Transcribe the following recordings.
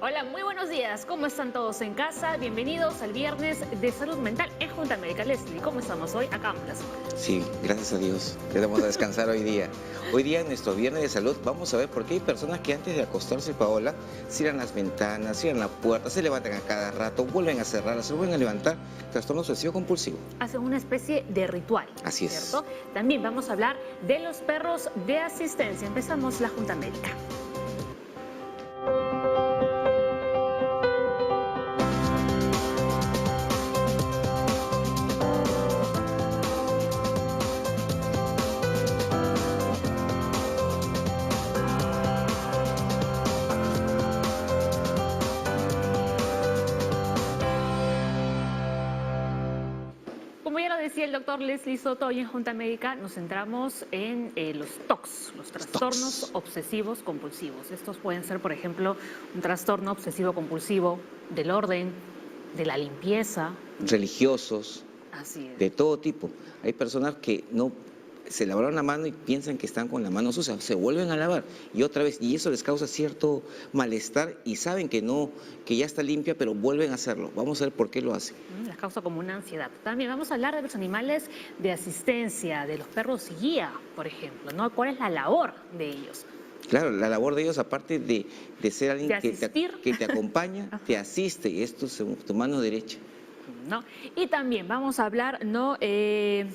Hola, muy buenos días. ¿Cómo están todos en casa? Bienvenidos al Viernes de Salud Mental en Junta Médica. Leslie, ¿cómo estamos hoy? Acá vamos la semana. Sí, gracias a Dios. Ya vamos a descansar hoy día. Hoy día en nuestro Viernes de Salud vamos a ver por qué hay personas que antes de acostarse, Paola, cierran las ventanas, cierran la puerta, se levantan a cada rato, vuelven a cerrarlas, se vuelven a levantar. Trastorno obsesivo compulsivo. Hacen una especie de ritual. Así es. ¿Cierto? También vamos a hablar de los perros de asistencia. Empezamos la Junta Médica. Como ya lo decía el doctor Leslie Soto, hoy en Junta Médica nos centramos en los TOCs, los trastornos obsesivos compulsivos. Estos pueden ser, por ejemplo, un trastorno obsesivo compulsivo del orden, de la limpieza. Religiosos, Así es. de todo tipo. Hay personas que no se lavaron la mano y piensan que están con la mano sucia, se vuelven a lavar y otra vez, y eso les causa cierto malestar y saben que no, que ya está limpia, pero vuelven a hacerlo. Vamos a ver por qué lo hacen. Les causa como una ansiedad. También vamos a hablar de los animales de asistencia, de los perros guía, por ejemplo, ¿no? ¿Cuál es la labor de ellos? Claro, la labor de ellos, aparte de ser alguien ¿De asistir? que te acompaña, te asiste, y esto es tu mano derecha. ¿No? Y también vamos a hablar, ¿no?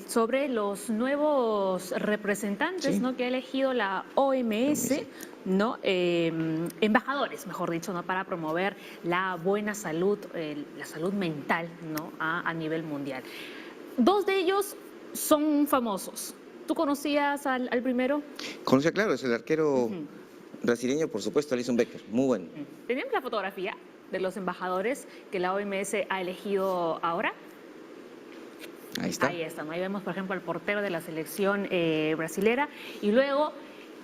Sobre los nuevos representantes, Sí. ¿no? Que ha elegido la OMS, ¿no? Embajadores, mejor dicho, ¿no? Para promover la buena salud, la salud mental, ¿no? A nivel mundial. Dos de ellos son famosos. ¿Tú conocías al primero? Conocía, claro, es el arquero brasileño, por supuesto, Alisson Becker, muy bueno. ¿Tenemos la fotografía de los embajadores que la OMS ha elegido ahora? Ahí está. Ahí está, ¿no? Ahí vemos, por ejemplo, al portero de la selección brasilera. Y luego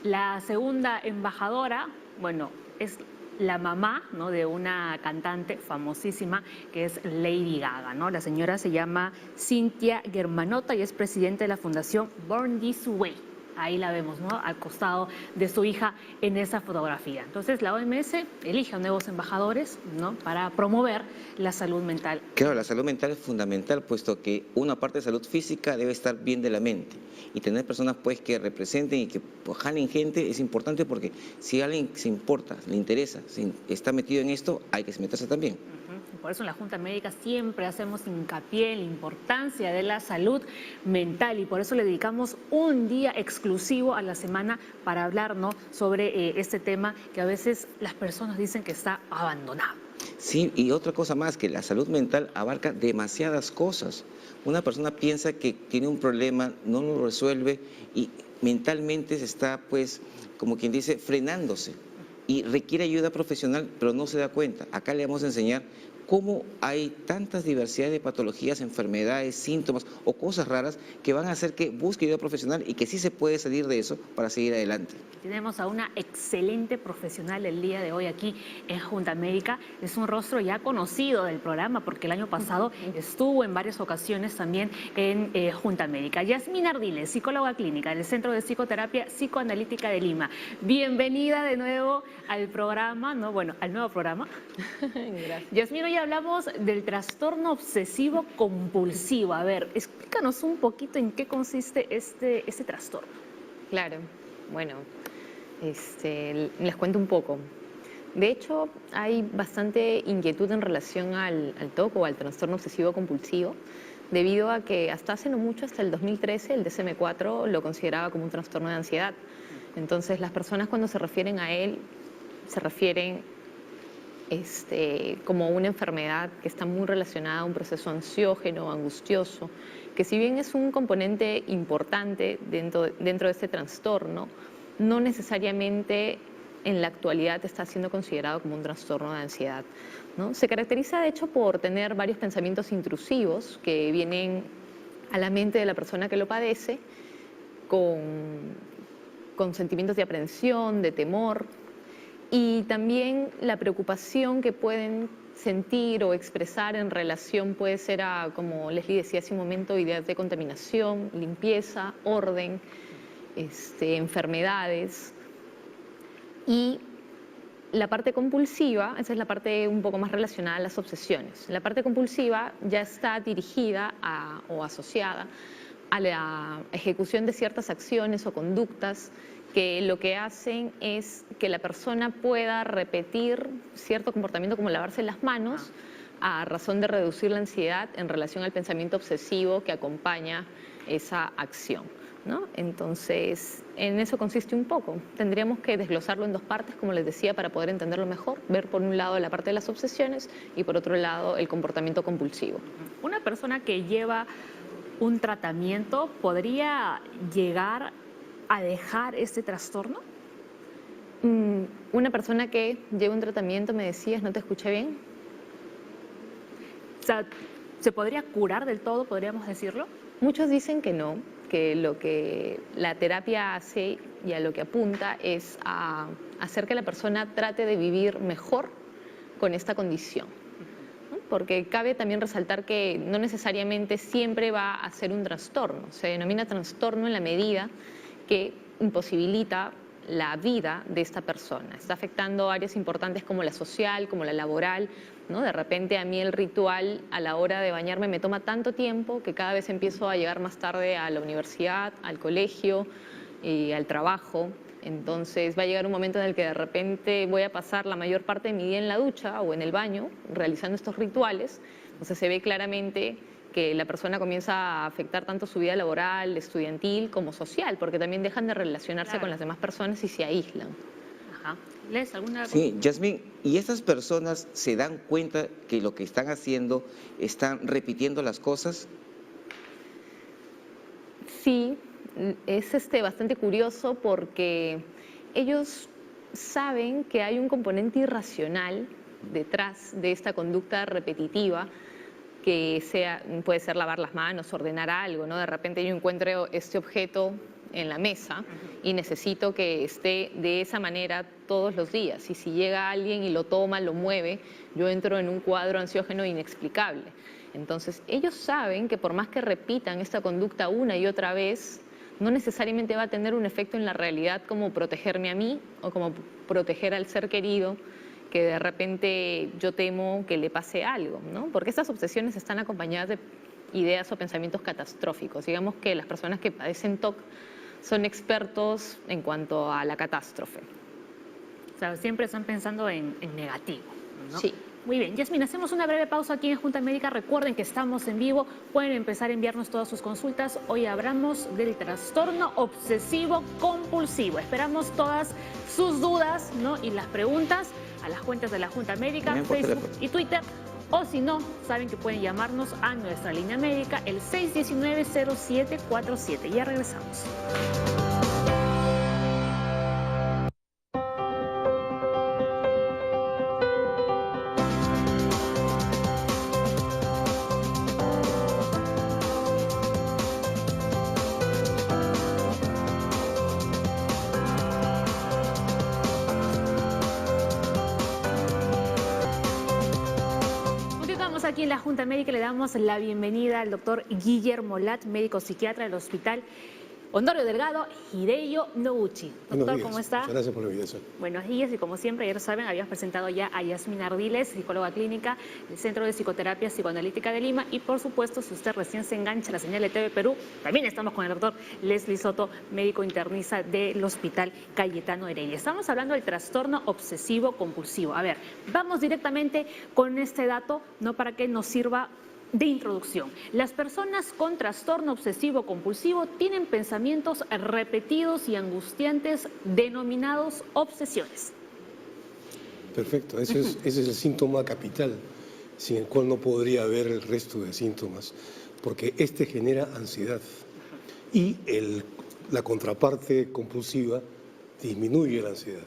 la segunda embajadora, bueno, es la mamá, ¿no? De una cantante famosísima que es Lady Gaga, ¿no? La señora se llama Cynthia Germanotta y es presidenta de la fundación Born This Way. Ahí la vemos, ¿no? Al costado de su hija en esa fotografía. Entonces, la OMS elige a nuevos embajadores, ¿no? Para promover la salud mental. Claro, la salud mental es fundamental, puesto que una parte de salud física debe estar bien de la mente. Y tener personas pues que representen y que jalen gente es importante, porque si alguien se importa, le interesa, está metido en esto, hay que meterse también. Por eso en la Junta Médica siempre hacemos hincapié en la importancia de la salud mental y por eso le dedicamos un día exclusivo a la semana para hablar, ¿no? Sobre este tema que a veces las personas dicen que está abandonado. Sí, y otra cosa más, que la salud mental abarca demasiadas cosas. Una persona piensa que tiene un problema, no lo resuelve y mentalmente se está, pues, como quien dice, frenándose y requiere ayuda profesional, pero no se da cuenta. Acá le vamos a enseñar cómo hay tantas diversidades de patologías, enfermedades, síntomas o cosas raras que van a hacer que busque ayuda profesional y que sí se puede salir de eso para seguir adelante. Tenemos a una excelente profesional el día de hoy aquí en Junta Médica. Es un rostro ya conocido del programa porque el año pasado estuvo en varias ocasiones también en Junta Médica. Yasmín Ardiles, psicóloga clínica del Centro de Psicoterapia Psicoanalítica de Lima. Bienvenida de nuevo al programa, ¿no? Bueno, al nuevo programa. Gracias. Yasmín, hoy hablamos del trastorno obsesivo compulsivo. A ver, explícanos un poquito en qué consiste este trastorno. Claro, bueno, les cuento un poco. De hecho, hay bastante inquietud en relación al TOC o al trastorno obsesivo compulsivo, debido a que hasta hace no mucho, hasta el 2013, el DSM-4 lo consideraba como un trastorno de ansiedad. Entonces, las personas cuando se refieren a él, se refieren como una enfermedad que está muy relacionada a un proceso ansiógeno, angustioso, que si bien es un componente importante dentro de este trastorno, no necesariamente en la actualidad está siendo considerado como un trastorno de ansiedad, ¿no? Se caracteriza de hecho por tener varios pensamientos intrusivos que vienen a la mente de la persona que lo padece, con sentimientos de aprensión, de temor, y también la preocupación que pueden sentir o expresar en relación puede ser a, como Leslie decía hace un momento, ideas de contaminación, limpieza, orden, enfermedades. Y la parte compulsiva, esa es la parte un poco más relacionada a las obsesiones. La parte compulsiva ya está dirigida o asociada a la ejecución de ciertas acciones o conductas que lo que hacen es que la persona pueda repetir cierto comportamiento como lavarse las manos a razón de reducir la ansiedad en relación al pensamiento obsesivo que acompaña esa acción, ¿no? Entonces, en eso consiste un poco. Tendríamos que desglosarlo en dos partes, como les decía, para poder entenderlo mejor. Ver por un lado la parte de las obsesiones y por otro lado el comportamiento compulsivo. Una persona que lleva un tratamiento podría llegar a dejar este trastorno. Una persona que lleva un tratamiento, me decías, no te escuché bien. O sea, ¿se podría curar del todo, podríamos decirlo? Muchos dicen que no, que lo que la terapia hace y a lo que apunta es a hacer que la persona trate de vivir mejor con esta condición. Porque cabe también resaltar que no necesariamente siempre va a ser un trastorno. Se denomina trastorno en la medida que imposibilita la vida de esta persona. Está afectando áreas importantes como la social, como la laboral, ¿no? De repente a mí el ritual a la hora de bañarme me toma tanto tiempo que cada vez empiezo a llegar más tarde a la universidad, al colegio y al trabajo. Entonces va a llegar un momento en el que de repente voy a pasar la mayor parte de mi día en la ducha o en el baño realizando estos rituales. Entonces se ve claramente que la persona comienza a afectar tanto su vida laboral, estudiantil como social, porque también dejan de relacionarse con las demás personas y se aíslan. Ajá. ¿Les alguna? Sí, Yasmín, ¿y estas personas se dan cuenta que lo que están haciendo están repitiendo las cosas? Sí, es bastante curioso porque ellos saben que hay un componente irracional detrás de esta conducta repetitiva, que puede ser lavar las manos, ordenar algo, ¿no? De repente yo encuentro este objeto en la mesa y necesito que esté de esa manera todos los días. Y si llega alguien y lo toma, lo mueve, yo entro en un cuadro ansiógeno inexplicable. Entonces, ellos saben que por más que repitan esta conducta una y otra vez, no necesariamente va a tener un efecto en la realidad como protegerme a mí o como proteger al ser querido que de repente yo temo que le pase algo, ¿no? Porque estas obsesiones están acompañadas de ideas o pensamientos catastróficos. Digamos que las personas que padecen TOC son expertos en cuanto a la catástrofe. O sea, siempre están pensando en negativo, ¿no? Sí. Muy bien, Yasmín, hacemos una breve pausa aquí en Junta Médica. Recuerden que estamos en vivo, pueden empezar a enviarnos todas sus consultas. Hoy hablamos del trastorno obsesivo compulsivo. Esperamos todas sus dudas, ¿no? Y las preguntas a las cuentas de la Junta Médica, Facebook y Twitter. O si no, saben que pueden llamarnos a nuestra línea médica, el 619-0747. Ya regresamos. Aquí en la Junta Médica le damos la bienvenida al doctor Guillermo Lat, médico psiquiatra del Hospital Honorio Delgado Hideyo Noguchi. Doctor, ¿cómo está? Muchas gracias por la invitación. Buenos días y como siempre, ya lo saben, habíamos presentado ya a Yasmín Ardiles, psicóloga clínica del Centro de Psicoterapia Psicoanalítica de Lima y por supuesto, si usted recién se engancha a la señal de TV Perú, también estamos con el doctor Leslie Soto, médico internista del Hospital Cayetano Heredia. Estamos hablando del trastorno obsesivo compulsivo. A ver, vamos directamente con este dato, no para que nos sirva de introducción. Las personas con trastorno obsesivo compulsivo tienen pensamientos repetidos y angustiantes denominados obsesiones. Perfecto, ese es el síntoma capital, sin el cual no podría haber el resto de síntomas, porque este genera ansiedad y la contraparte compulsiva disminuye la ansiedad.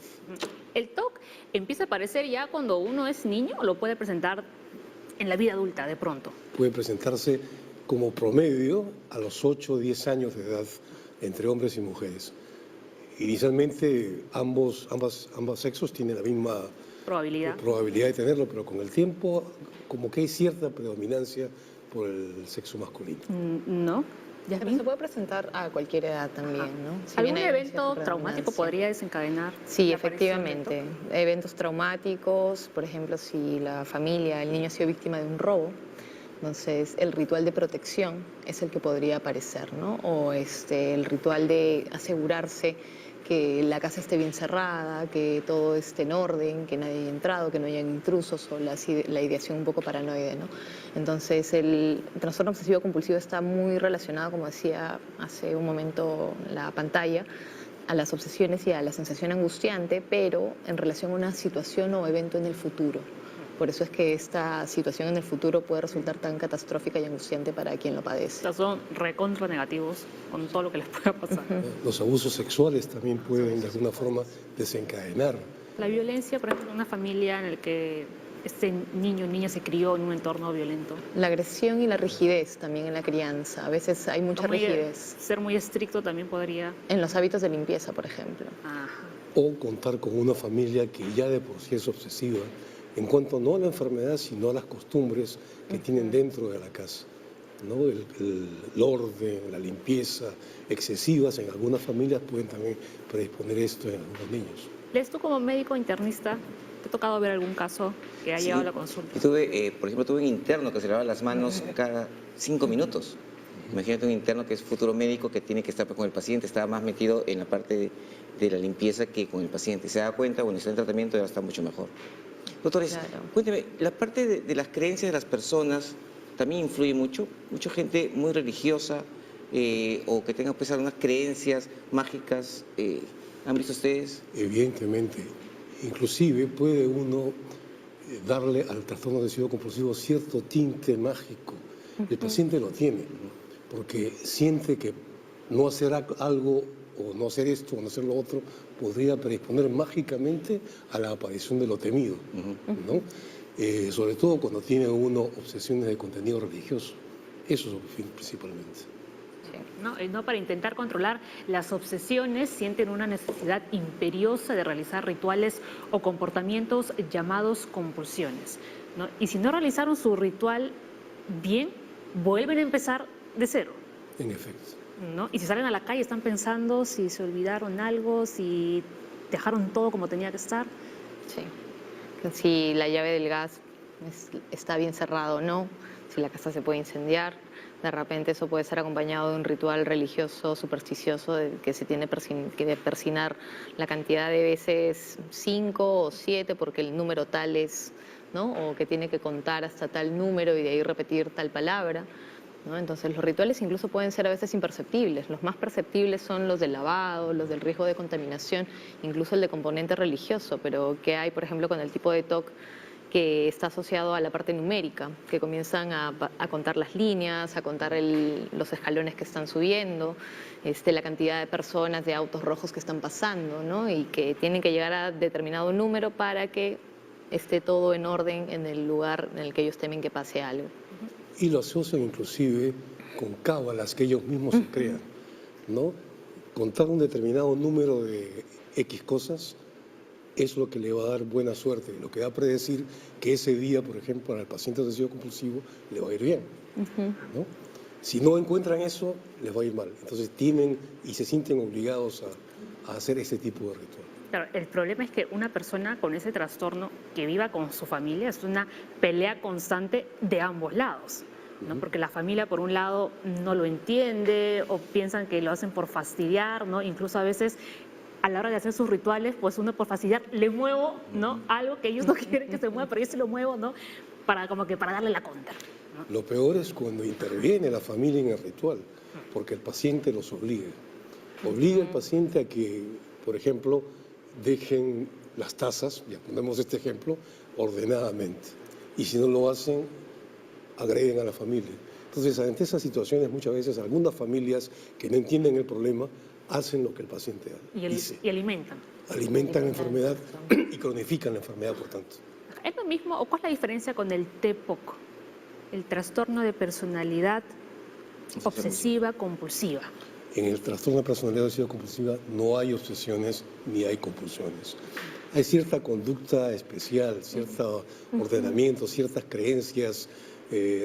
¿El TOC empieza a aparecer ya cuando uno es niño o lo puede presentar en la vida adulta de pronto? Puede presentarse como promedio a los 8 o 10 años de edad entre hombres y mujeres. Inicialmente ambos sexos tienen la misma probabilidad de tenerlo, pero con el tiempo como que hay cierta predominancia por el sexo masculino. No. Pero Yasmín, se puede presentar a cualquier edad también, ¿no? Si ¿algún bien hay evento cierta traumático redundancia. podría desencadenar? Sí, la aparición de efectivamente. TOC? Eventos traumáticos, por ejemplo, si la familia, el niño ha sido víctima de un robo, entonces el ritual de protección es el que podría aparecer, ¿no? O el ritual de asegurarse que la casa esté bien cerrada, que todo esté en orden, que nadie haya entrado, que no hayan intrusos o la ideación un poco paranoide, ¿no? Entonces el trastorno obsesivo compulsivo está muy relacionado, como decía hace un momento la pantalla, a las obsesiones y a la sensación angustiante, pero en relación a una situación o evento en el futuro. Por eso es que esta situación en el futuro puede resultar tan catastrófica y angustiante para quien lo padece. Estos son recontra negativos con todo lo que les pueda pasar. Los abusos sexuales también pueden de alguna forma desencadenar. La violencia, por ejemplo, en una familia en la que este niño o niña se crió en un entorno violento. La agresión y la rigidez también en la crianza. A veces hay mucha rigidez. Ser muy estricto también podría... En los hábitos de limpieza, por ejemplo. Ajá. O contar con una familia que ya de por sí es obsesiva en cuanto no a la enfermedad, sino a las costumbres que tienen dentro de la casa, ¿no? El orden, la limpieza excesivas en algunas familias pueden también predisponer esto en algunos niños. ¿Lees tú como médico internista? ¿Te ha tocado ver algún caso que ha llegado a la consulta? Yo tuve, por ejemplo, tuve un interno que se lavaba las manos cada 5 minutos. Imagínate un interno que es futuro médico que tiene que estar con el paciente, estaba más metido en la parte de la limpieza que con el paciente. Se da cuenta, bueno, está en tratamiento y ahora está mucho mejor. Doctores, Claro. cuénteme, la parte de las creencias de las personas también influye mucho. Mucha gente muy religiosa o que tenga pues algunas creencias mágicas. ¿Han visto ustedes? Evidentemente, inclusive puede uno darle al trastorno obsesivo compulsivo cierto tinte mágico. El paciente lo tiene, porque siente que no hacer algo o no hacer esto o no hacer lo otro podría predisponer mágicamente a la aparición de lo temido, ¿no? Sobre todo cuando tiene uno obsesiones de contenido religioso. Eso es lo que principalmente. ¿No? Para intentar controlar las obsesiones, sienten una necesidad imperiosa de realizar rituales o comportamientos llamados compulsiones, ¿no? Y si no realizaron su ritual bien, vuelven a empezar de cero, En efecto. ¿no? Y si salen a la calle están pensando si se olvidaron algo, si dejaron todo como tenía que estar. Sí. Si la llave del gas está bien cerrada o no, si la casa se puede incendiar. De repente eso puede ser acompañado de un ritual religioso, supersticioso, que se tiene que persignar la cantidad de veces 5 o 7 porque el número tal es, ¿no? O que tiene que contar hasta tal número y de ahí repetir tal palabra, ¿no? Entonces los rituales incluso pueden ser a veces imperceptibles. Los más perceptibles son los del lavado, los del riesgo de contaminación, incluso el de componente religioso. Pero ¿qué hay, por ejemplo, con el tipo de TOC que está asociado a la parte numérica, que comienzan a contar las líneas, a contar los escalones que están subiendo, la cantidad de personas, de autos rojos que están pasando, ¿no? Y que tienen que llegar a determinado número para que esté todo en orden en el lugar en el que ellos temen que pase algo. Y lo asocian inclusive con cábalas que ellos mismos se crean, ¿no? Contar un determinado número de X cosas es lo que le va a dar buena suerte, lo que va a predecir que ese día, por ejemplo, al paciente obsesivo compulsivo le va a ir bien, ¿no? Si no encuentran eso, les va a ir mal. Entonces tienen y se sienten obligados a hacer ese tipo de ritual. Claro, el problema es que una persona con ese trastorno que viva con su familia es una pelea constante de ambos lados, ¿no? Porque la familia, por un lado, no lo entiende o piensan que lo hacen por fastidiar, ¿no? Incluso a veces, a la hora de hacer sus rituales, pues uno por fastidiar le muevo, ¿no? Algo que ellos no quieren que se mueva, pero yo se lo muevo, ¿no? Para darle la contra, ¿no? Lo peor es cuando interviene la familia en el ritual, porque el paciente los obliga. Obliga al paciente a que, por ejemplo, dejen las tazas, ya ponemos este ejemplo, ordenadamente. Y si no lo hacen, agreden a la familia. Entonces, ante esas situaciones, muchas veces algunas familias que no entienden el problema hacen lo que el paciente dice. Y alimentan. Alimentan la enfermedad y cronifican la enfermedad, por tanto. ¿Es lo mismo o cuál es la diferencia con el TPOC, el trastorno de personalidad obsesiva compulsiva? En el trastorno de personalidad obsesiva compulsiva no hay obsesiones ni hay compulsiones. Hay cierta conducta especial, cierto ordenamiento, ciertas creencias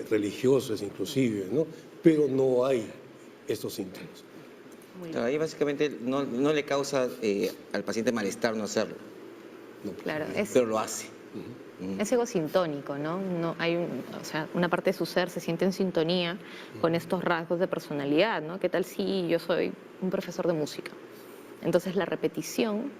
religiosas inclusive, ¿no? Pero no hay estos síntomas. Muy bien. Claro, ahí básicamente no le causa al paciente malestar no hacerlo, No, Claro, pero lo hace. es egosintónico, ¿no? No hay o sea, una parte de su ser se siente en sintonía con estos rasgos de personalidad, ¿no? ¿Qué tal si yo soy un profesor de música? Entonces la repetición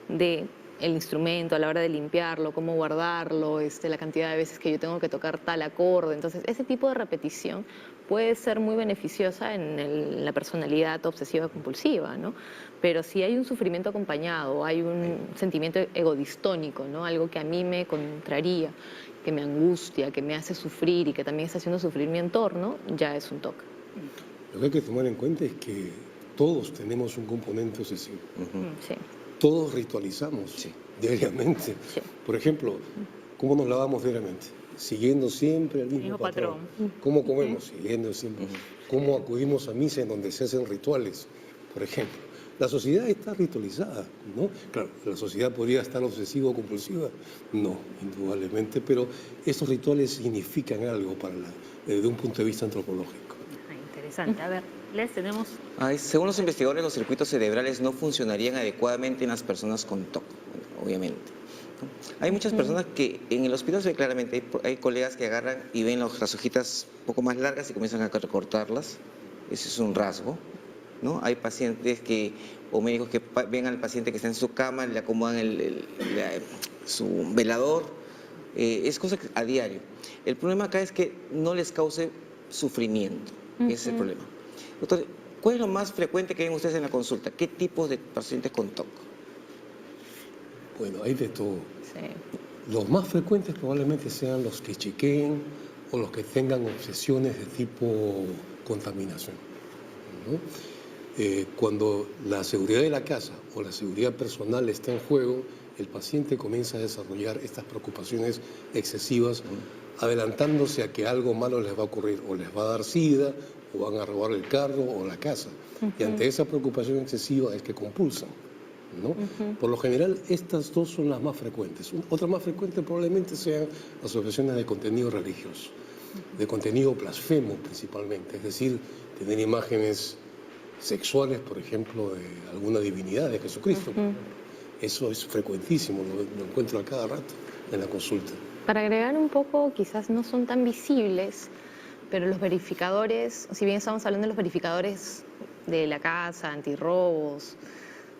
de el instrumento a la hora de limpiarlo, cómo guardarlo, la cantidad de veces que yo tengo que tocar tal acorde. Entonces, ese tipo de repetición puede ser muy beneficiosa en la personalidad obsesiva compulsiva, ¿no? Pero si hay un sufrimiento acompañado, hay un sentimiento egodistónico, ¿no? Algo que a mí me contraría, que me angustia, que me hace sufrir y que también está haciendo sufrir mi entorno, ya es un TOC. Lo que hay que tomar en cuenta es que todos tenemos un componente obsesivo. Sí. Todos ritualizamos diariamente. Sí. Por ejemplo, ¿cómo nos lavamos diariamente? Siguiendo siempre el mismo Mismo patrón. patrón. ¿Cómo comemos? Siguiendo siempre. ¿Cómo acudimos a misa en donde se hacen rituales? Por ejemplo, la sociedad está ritualizada, ¿no? Claro, ¿la sociedad podría estar obsesiva o compulsiva? No, indudablemente, pero estos rituales significan algo para desde un punto de vista antropológico. Ah, interesante. A ver, Les tenemos... Según los investigadores, los circuitos cerebrales no funcionarían adecuadamente en las personas con TOC, obviamente, ¿no? Hay muchas personas que en el hospital se ve claramente, hay colegas que agarran y ven las hojitas un poco más largas y comienzan a recortarlas. Ese es un rasgo, ¿no? Hay pacientes o médicos que ven al paciente que está en su cama, le acomodan su velador. Es cosa que a diario. El problema acá es que no les cause sufrimiento. Ese es el problema. Doctor, ¿cuál es lo más frecuente que ven ustedes en la consulta? ¿Qué tipos de pacientes con TOC? Bueno, hay de todo. Sí. Los más frecuentes probablemente sean los que chequeen o los que tengan obsesiones de tipo contaminación, ¿no? Cuando la seguridad de la casa o la seguridad personal está en juego, el paciente comienza a desarrollar estas preocupaciones excesivas, adelantándose a que algo malo les va a ocurrir, o les va a dar sida, o van a robar el carro o la casa. Y ante esa preocupación excesiva es que compulsan, ¿no? Por lo general, estas dos son las más frecuentes. Otras más frecuentes probablemente sean las obsesiones de contenido religioso, de contenido blasfemo principalmente, es decir, tener imágenes sexuales, por ejemplo, de alguna divinidad, de Jesucristo. Eso es frecuentísimo, lo encuentro a cada rato en la consulta. Para agregar un poco, quizás no son tan visibles, pero los verificadores, si bien estamos hablando de los verificadores de la casa, antirrobos,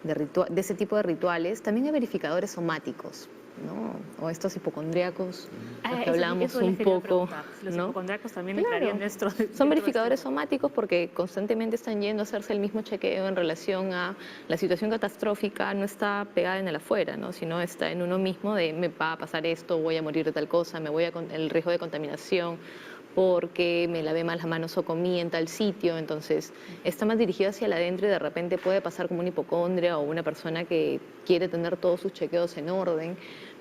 de ese tipo de rituales, también hay verificadores somáticos, ¿no? O estos hipocondríacos, los que hablamos eso les un quería poco, preguntar. Los ¿no? hipocondríacos también Claro. entrarían dentro de... Son verificadores somáticos porque constantemente están yendo a hacerse el mismo chequeo en relación a la situación catastrófica, no está pegada en el afuera, ¿no? Sino está en uno mismo de me va a pasar esto, voy a morir de tal cosa, el riesgo de contaminación porque me lavé mal las manos o comí en tal sitio. Entonces está más dirigido hacia el adentro y de repente puede pasar como un hipocondria o una persona que quiere tener todos sus chequeos en orden.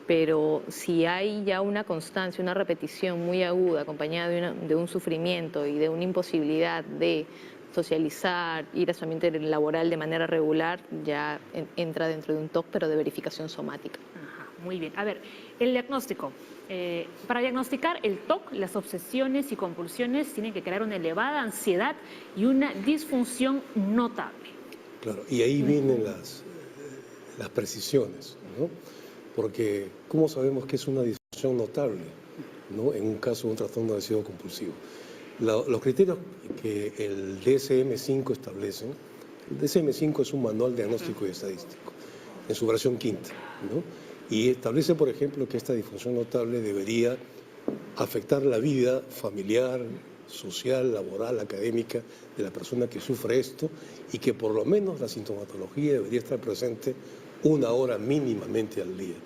Pero si hay ya una constancia, una repetición muy aguda, acompañada de un sufrimiento y de una imposibilidad de socializar, ir a su ambiente laboral de manera regular, ya entra dentro de un TOC, pero de verificación somática. Ajá, muy bien. A ver, el diagnóstico. Para diagnosticar el TOC, las obsesiones y compulsiones tienen que crear una elevada ansiedad y una disfunción notable. Claro, y ahí vienen las precisiones, ¿no? Porque, ¿cómo sabemos que es una disfunción notable, ¿no? En un caso de un trastorno obsesivo compulsivo? Los criterios que el DSM-5 establece, el DSM-5 es un manual diagnóstico y estadístico, en su versión quinta, ¿no? Y establece, por ejemplo, que esta disfunción notable debería afectar la vida familiar, social, laboral, académica de la persona que sufre esto y que por lo menos la sintomatología debería estar presente 1 hora mínimamente al día.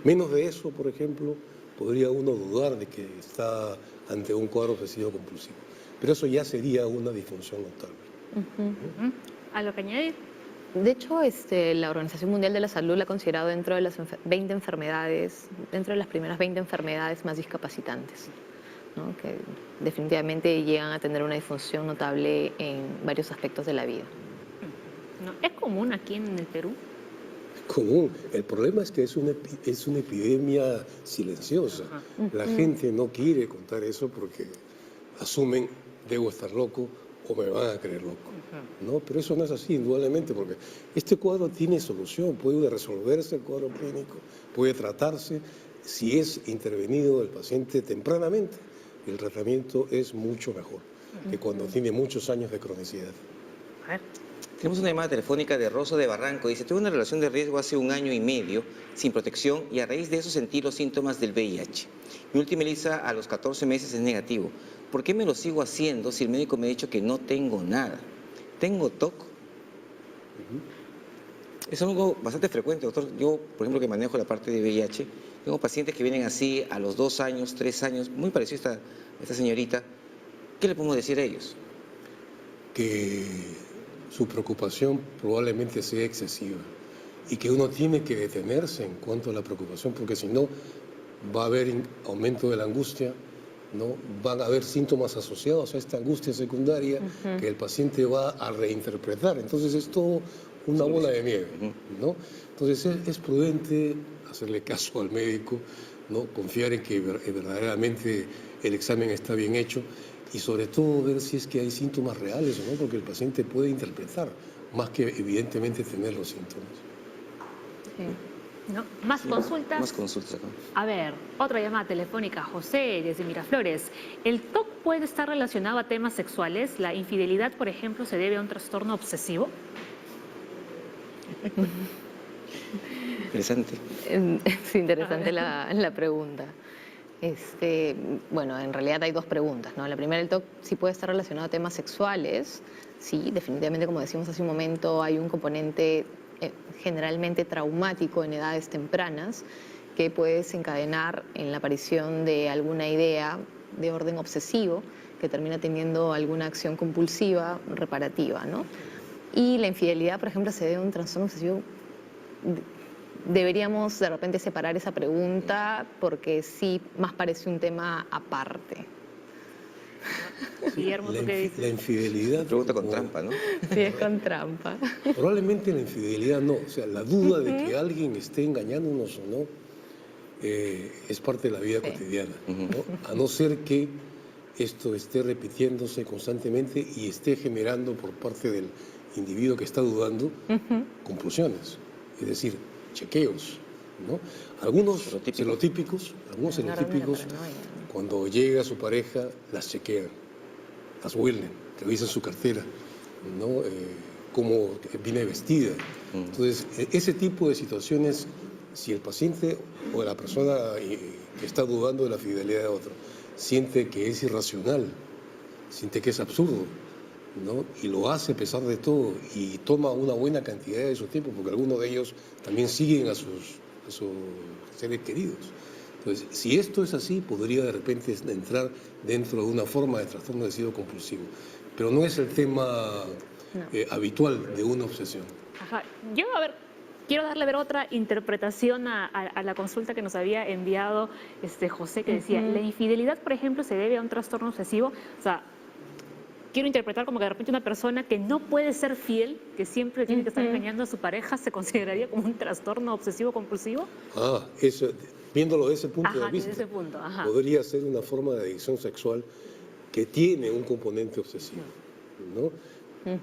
Menos de eso, por ejemplo, podría uno dudar de que está ante un cuadro obsesivo compulsivo. Pero eso ya sería una disfunción notable. ¿A lo que añadir? De hecho, la Organización Mundial de la Salud la ha considerado dentro de las 20 enfermedades, dentro de las primeras 20 enfermedades más discapacitantes, ¿no? Que definitivamente llegan a tener una disfunción notable en varios aspectos de la vida. No, ¿es común aquí en el Perú? Común. El problema es que es una epidemia silenciosa. La gente no quiere contar eso porque asumen, debo estar loco o me van a creer loco. ¿No? Pero eso no es así, indudablemente, porque este cuadro tiene solución, puede resolverse el cuadro clínico, puede tratarse. Si es intervenido el paciente tempranamente, el tratamiento es mucho mejor que cuando tiene muchos años de cronicidad. A ver. Tenemos una llamada telefónica de Rosso de Barranco. Dice, tuve una relación de riesgo hace 1 año y medio, sin protección, y a raíz de eso sentí los síntomas del VIH. Mi última ELISA a los 14 meses es negativo. ¿Por qué me lo sigo haciendo si el médico me ha dicho que no tengo nada? ¿Tengo TOC? Es algo bastante frecuente, doctor. Yo, por ejemplo, que manejo la parte de VIH, tengo pacientes que vienen así a los 2 años, 3 años, muy parecido a esta señorita. ¿Qué le podemos decir a ellos? Que su preocupación probablemente sea excesiva y que uno tiene que detenerse en cuanto a la preocupación, porque si no va a haber aumento de la angustia, ¿no? Van a haber síntomas asociados a esta angustia secundaria que el paciente va a reinterpretar. Entonces es todo una bola de nieve, ¿no? Entonces es prudente hacerle caso al médico, ¿no? Confiar en que verdaderamente el examen está bien hecho y sobre todo ver si es que hay síntomas reales o no, porque el paciente puede interpretar más que evidentemente tener los síntomas. Sí. ¿No? ¿Más consultas? Más consultas acá. A ver, otra llamada telefónica. José, desde Miraflores. ¿El TOC puede estar relacionado a temas sexuales? ¿La infidelidad, por ejemplo, se debe a un trastorno obsesivo? Interesante. Es interesante la pregunta. Bueno, en realidad hay 2 preguntas, ¿no? La primera, el TOC sí puede estar relacionado a temas sexuales. Sí, definitivamente, como decimos hace un momento, hay un componente generalmente traumático en edades tempranas que puede desencadenar en la aparición de alguna idea de orden obsesivo que termina teniendo alguna acción compulsiva reparativa, ¿no? Y la infidelidad, por ejemplo, se debe a un trastorno obsesivo. Deberíamos de repente separar esa pregunta porque sí más parece un tema aparte. Guillermo, ¿tú qué dices? La infidelidad... Pregunta con trampa, ¿no? Sí, es con trampa. Probablemente la infidelidad no, o sea, la duda de que alguien esté engañándonos o no es parte de la vida cotidiana, ¿no? A no ser que esto esté repitiéndose constantemente y esté generando por parte del individuo que está dudando compulsiones, es decir, chequeos, ¿no? Algunos celotípicos, cuando llega su pareja, las chequean, las huelen, revisan su cartera, ¿no? Cómo viene vestida. Entonces, ese tipo de situaciones, si el paciente o la persona que está dudando de la fidelidad de otro siente que es irracional, siente que es absurdo, ¿no? Y lo hace a pesar de todo y toma una buena cantidad de su tiempo, porque algunos de ellos también siguen a sus seres queridos. Entonces, si esto es así, podría de repente entrar dentro de una forma de trastorno obsesivo compulsivo, pero no es el tema habitual de una obsesión. Ajá. Yo, a ver, quiero darle a ver otra interpretación a la consulta que nos había enviado José, que decía, la infidelidad, por ejemplo, se debe a un trastorno obsesivo. O sea, quiero interpretar como que de repente una persona que no puede ser fiel, que siempre tiene que estar engañando a su pareja, ¿se consideraría como un trastorno obsesivo compulsivo? Ah, eso, viéndolo desde ese punto de vista, desde ese punto, podría ser una forma de adicción sexual que tiene un componente obsesivo, ¿no?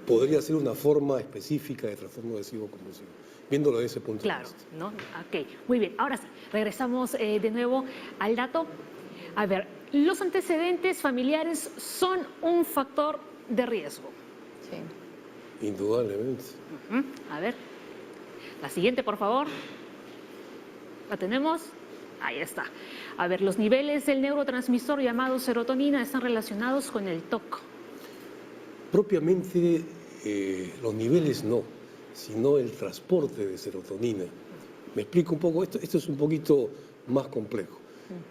Podría ser una forma específica de trastorno obsesivo compulsivo, viéndolo desde ese punto de vista. ¿No? Ok, muy bien. Ahora sí, regresamos de nuevo al dato. A ver, los antecedentes familiares son un factor de riesgo. Sí. Indudablemente. A ver, la siguiente, por favor. ¿La tenemos? Ahí está. A ver, los niveles del neurotransmisor llamado serotonina están relacionados con el TOC. Propiamente los niveles no, sino el transporte de serotonina. Me explico un poco, esto es un poquito más complejo.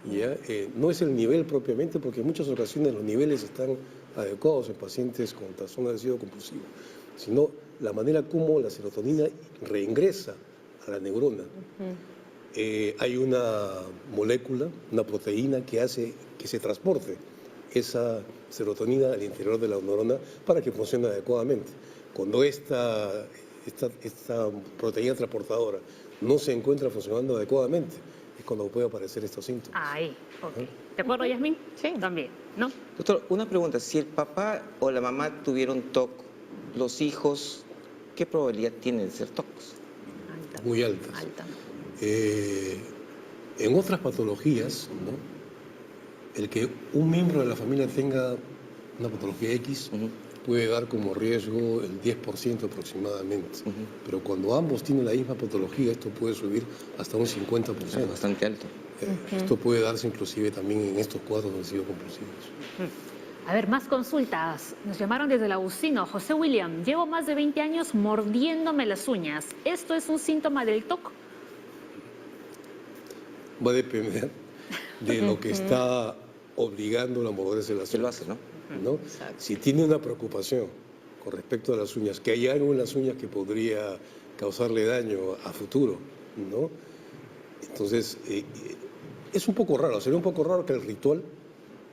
¿Ya? No es el nivel propiamente, porque en muchas ocasiones los niveles están adecuados en pacientes con trastorno obsesivo compulsivo, sino la manera como la serotonina reingresa a la neurona. Hay una molécula, una proteína que hace que se transporte esa serotonina al interior de la neurona para que funcione adecuadamente. Cuando esta proteína transportadora no se encuentra funcionando adecuadamente, es cuando puede aparecer estos síntomas. Ahí, ok. ¿De acuerdo, Yasmín? Sí. También, ¿no? Doctor, una pregunta. Si el papá o la mamá tuvieron TOC, los hijos, ¿qué probabilidad tienen de ser TOC? Alta. Muy altas. Alta. En otras patologías, ¿no? El que un miembro de la familia tenga una patología X puede dar como riesgo el 10% aproximadamente. Pero cuando ambos tienen la misma patología, esto puede subir hasta un 50%. Es bastante alto. Esto puede darse inclusive también en estos cuadros obsesivo-compulsivos. A ver, más consultas. Nos llamaron desde la UCINO. José William, llevo más de 20 años mordiéndome las uñas. ¿Esto es un síntoma del TOC? Va a depender de lo que está obligando a morderse las Se lo uñas, hace, ¿no? ¿no? Exacto. Si tiene una preocupación con respecto a las uñas, que hay algo en las uñas que podría causarle daño a futuro, ¿no? Entonces, es un poco raro, sería un poco raro que el ritual,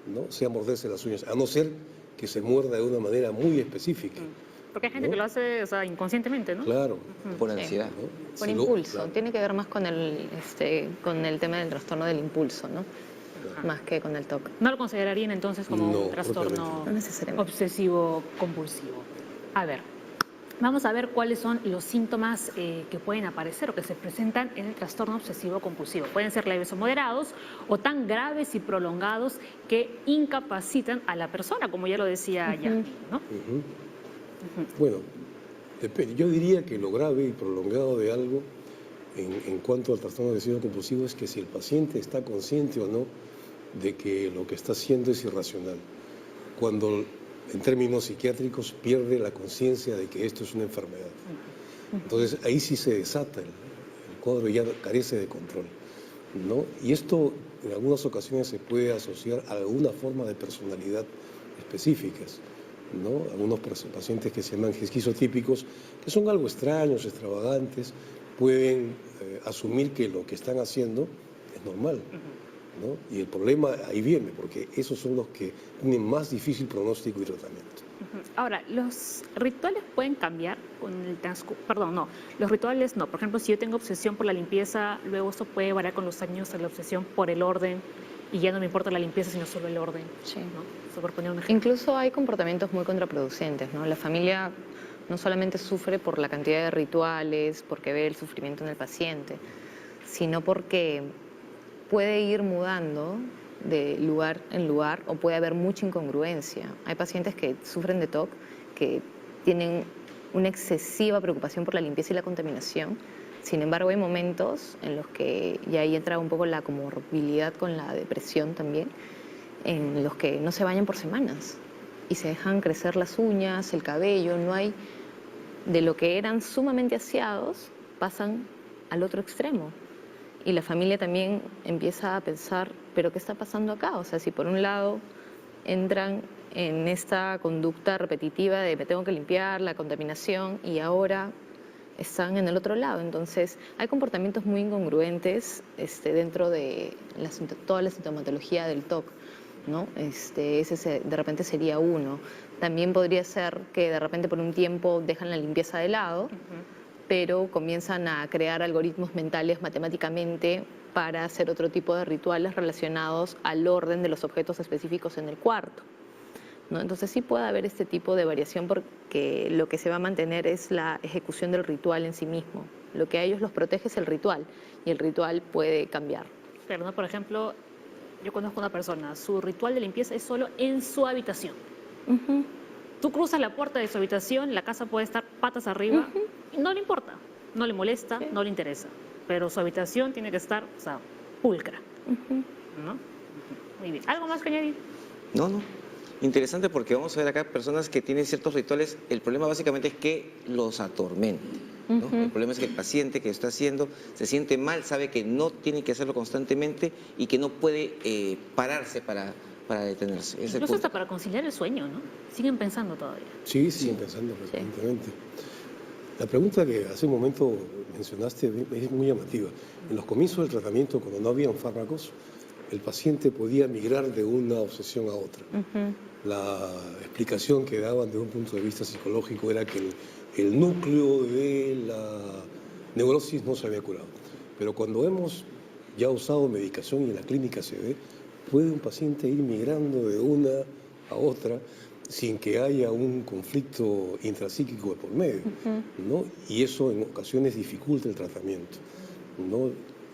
¿no?, sea morderse las uñas, a no ser que se muerda de una manera muy específica. Porque hay gente ¿no? que lo hace, o sea, inconscientemente, ¿no? Claro. Por Sí. ansiedad. ¿no? Por Si lo- impulso, claro. tiene que ver más con el tema del trastorno del impulso, ¿no? Más que con el TOC. ¿No lo considerarían entonces como No, un trastorno propiamente no necesariamente. obsesivo-compulsivo? A ver, vamos a ver cuáles son los síntomas que pueden aparecer o que se presentan en el trastorno obsesivo-compulsivo. Pueden ser leves o moderados o tan graves y prolongados que incapacitan a la persona, como ya lo decía Yasmin, ¿no? Ujú. Bueno, depende. Yo diría que lo grave y prolongado de algo en cuanto al trastorno obsesivo compulsivo es que si el paciente está consciente o no de que lo que está haciendo es irracional. Cuando en términos psiquiátricos pierde la conciencia de que esto es una enfermedad. Entonces ahí sí se desata el cuadro y ya carece de control, ¿no? Y esto en algunas ocasiones se puede asociar a alguna forma de personalidad específicas, ¿no? Algunos pacientes que se llaman esquizotípicos, que son algo extraños, extravagantes, pueden asumir que lo que están haciendo es normal, ¿no? Y el problema ahí viene, porque esos son los que tienen más difícil pronóstico y tratamiento. Ahora, los rituales pueden cambiar con el transcurso. Perdón, no. Los rituales no. Por ejemplo, si yo tengo obsesión por la limpieza, luego eso puede variar con los años a la obsesión por el orden y ya no me importa la limpieza, sino solo el orden. Sí. ¿No? Eso por poner un ejemplo. Incluso hay comportamientos muy contraproducentes, ¿no? La familia no solamente sufre por la cantidad de rituales, porque ve el sufrimiento en el paciente, sino porque puede ir mudando de lugar en lugar o puede haber mucha incongruencia. Hay pacientes que sufren de TOC que tienen una excesiva preocupación por la limpieza y la contaminación. Sin embargo, hay momentos en los que, y ahí entra un poco la comorbilidad con la depresión también, en los que no se bañan por semanas y se dejan crecer las uñas, el cabello, no hay, de lo que eran sumamente aseados, pasan al otro extremo. Y la familia también empieza a pensar, ¿pero qué está pasando acá? O sea, si por un lado entran en esta conducta repetitiva de me tengo que limpiar, la contaminación, y ahora están en el otro lado. Entonces, hay comportamientos muy incongruentes dentro de toda la sintomatología del TOC, ¿no? Ese de repente sería uno. También podría ser que de repente por un tiempo dejan la limpieza de lado, pero comienzan a crear algoritmos mentales matemáticamente para hacer otro tipo de rituales relacionados al orden de los objetos específicos en el cuarto, ¿no? Entonces sí puede haber este tipo de variación porque lo que se va a mantener es la ejecución del ritual en sí mismo. Lo que a ellos los protege es el ritual y el ritual puede cambiar. Pero, ¿no? Por ejemplo, yo conozco una persona, su ritual de limpieza es solo en su habitación. Tú cruzas la puerta de su habitación, la casa puede estar patas arriba, y no le importa, no le molesta, no le interesa. Pero su habitación tiene que estar, o sea, pulcra. ¿No? Muy bien. ¿Algo más que añadir? No, no. Interesante porque vamos a ver acá personas que tienen ciertos rituales. El problema básicamente es que los atormenten, ¿no? El problema es que el paciente que está haciendo se siente mal, sabe que no tiene que hacerlo constantemente y que no puede pararse para detenerse. Incluso hasta para conciliar el sueño, ¿no? Siguen pensando todavía. Sí, siguen pensando frecuentemente. La pregunta que hace un momento mencionaste es muy llamativa. En los comienzos del tratamiento, cuando no habían fármacos, el paciente podía migrar de una obsesión a otra. La explicación que daban desde un punto de vista psicológico era que el núcleo de la neurosis no se había curado. Pero cuando hemos ya ha usado medicación y en la clínica se ve, puede un paciente ir migrando de una a otra sin que haya un conflicto intrapsíquico de por medio, ¿no? Y eso en ocasiones dificulta el tratamiento, ¿no?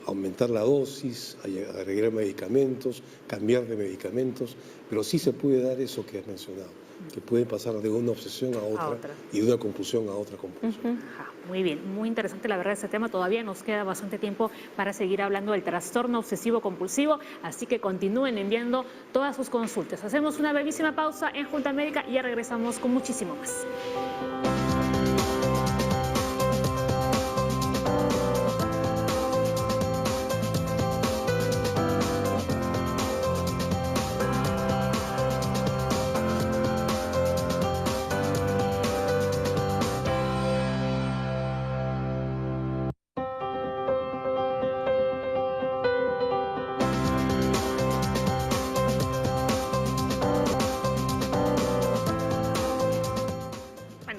Aumentar la dosis, agregar medicamentos, cambiar de medicamentos, pero sí se puede dar eso que has mencionado, que puede pasar de una obsesión a otra. Y de una compulsión a otra compulsión. Ajá, muy bien, muy interesante la verdad ese tema. Todavía nos queda bastante tiempo para seguir hablando del trastorno obsesivo compulsivo, así que continúen enviando todas sus consultas. Hacemos una brevísima pausa en Junta Médica y ya regresamos con muchísimo más.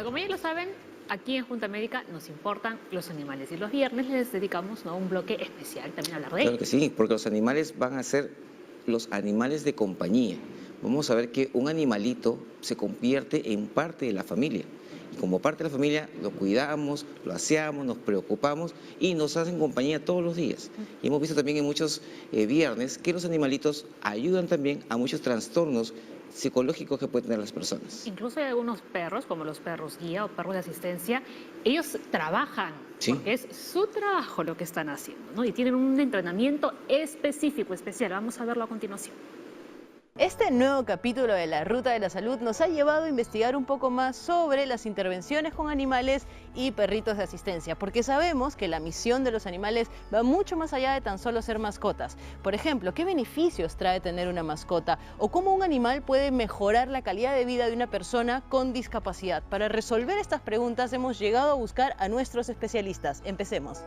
Como ya lo saben, aquí en Junta Médica nos importan los animales y los viernes les dedicamos, ¿no?, un bloque especial también a hablar de ellos. Claro que sí, porque los animales van a ser los animales de compañía. Vamos a ver que un animalito se convierte en parte de la familia. Y como parte de la familia lo cuidamos, lo aseamos, nos preocupamos y nos hacen compañía todos los días. Y hemos visto también en muchos viernes que los animalitos ayudan también a muchos trastornos psicológicos que pueden tener las personas. Incluso hay algunos perros, como los perros guía o perros de asistencia, ellos trabajan, sí, porque es su trabajo lo que están haciendo, ¿no? Y tienen un entrenamiento específico, especial. Vamos a verlo a continuación. Este nuevo capítulo de La Ruta de la Salud nos ha llevado a investigar un poco más sobre las intervenciones con animales y perritos de asistencia, porque sabemos que la misión de los animales va mucho más allá de tan solo ser mascotas. Por ejemplo, ¿qué beneficios trae tener una mascota? ¿O cómo un animal puede mejorar la calidad de vida de una persona con discapacidad? Para resolver estas preguntas hemos llegado a buscar a nuestros especialistas. Empecemos.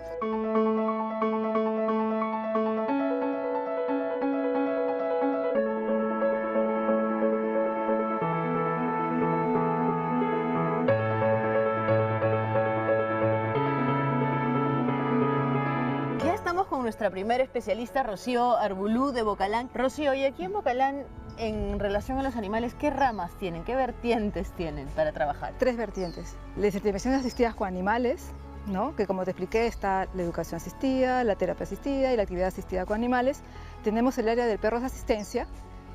Nuestra primera especialista, Rocío Arbulú de Bocalán. Rocío, y aquí en Bocalán, en relación a los animales, ¿qué ramas tienen, qué vertientes tienen para trabajar? 3 vertientes. Las intervenciones asistidas con animales, ¿no?, que como te expliqué está la educación asistida, la terapia asistida y la actividad asistida con animales. Tenemos el área del perro de asistencia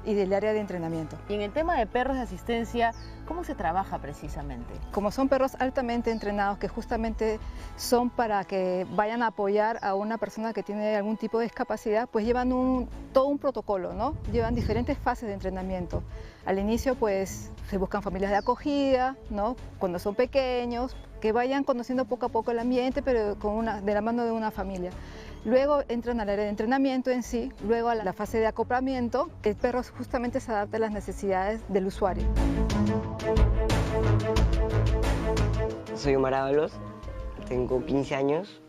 y del área de entrenamiento. Y en el tema de perros de asistencia, ¿cómo se trabaja precisamente? Como son perros altamente entrenados que justamente son para que vayan a apoyar a una persona que tiene algún tipo de discapacidad, pues llevan todo un protocolo, ¿no? Llevan diferentes fases de entrenamiento. Al inicio pues se buscan familias de acogida, ¿no?, cuando son pequeños, que vayan conociendo poco a poco el ambiente, pero de la mano de una familia. Luego entran al área de entrenamiento en sí, luego a la fase de acoplamiento. El perro justamente se adapta a las necesidades del usuario. Soy Omar Ábalos, tengo 15 años,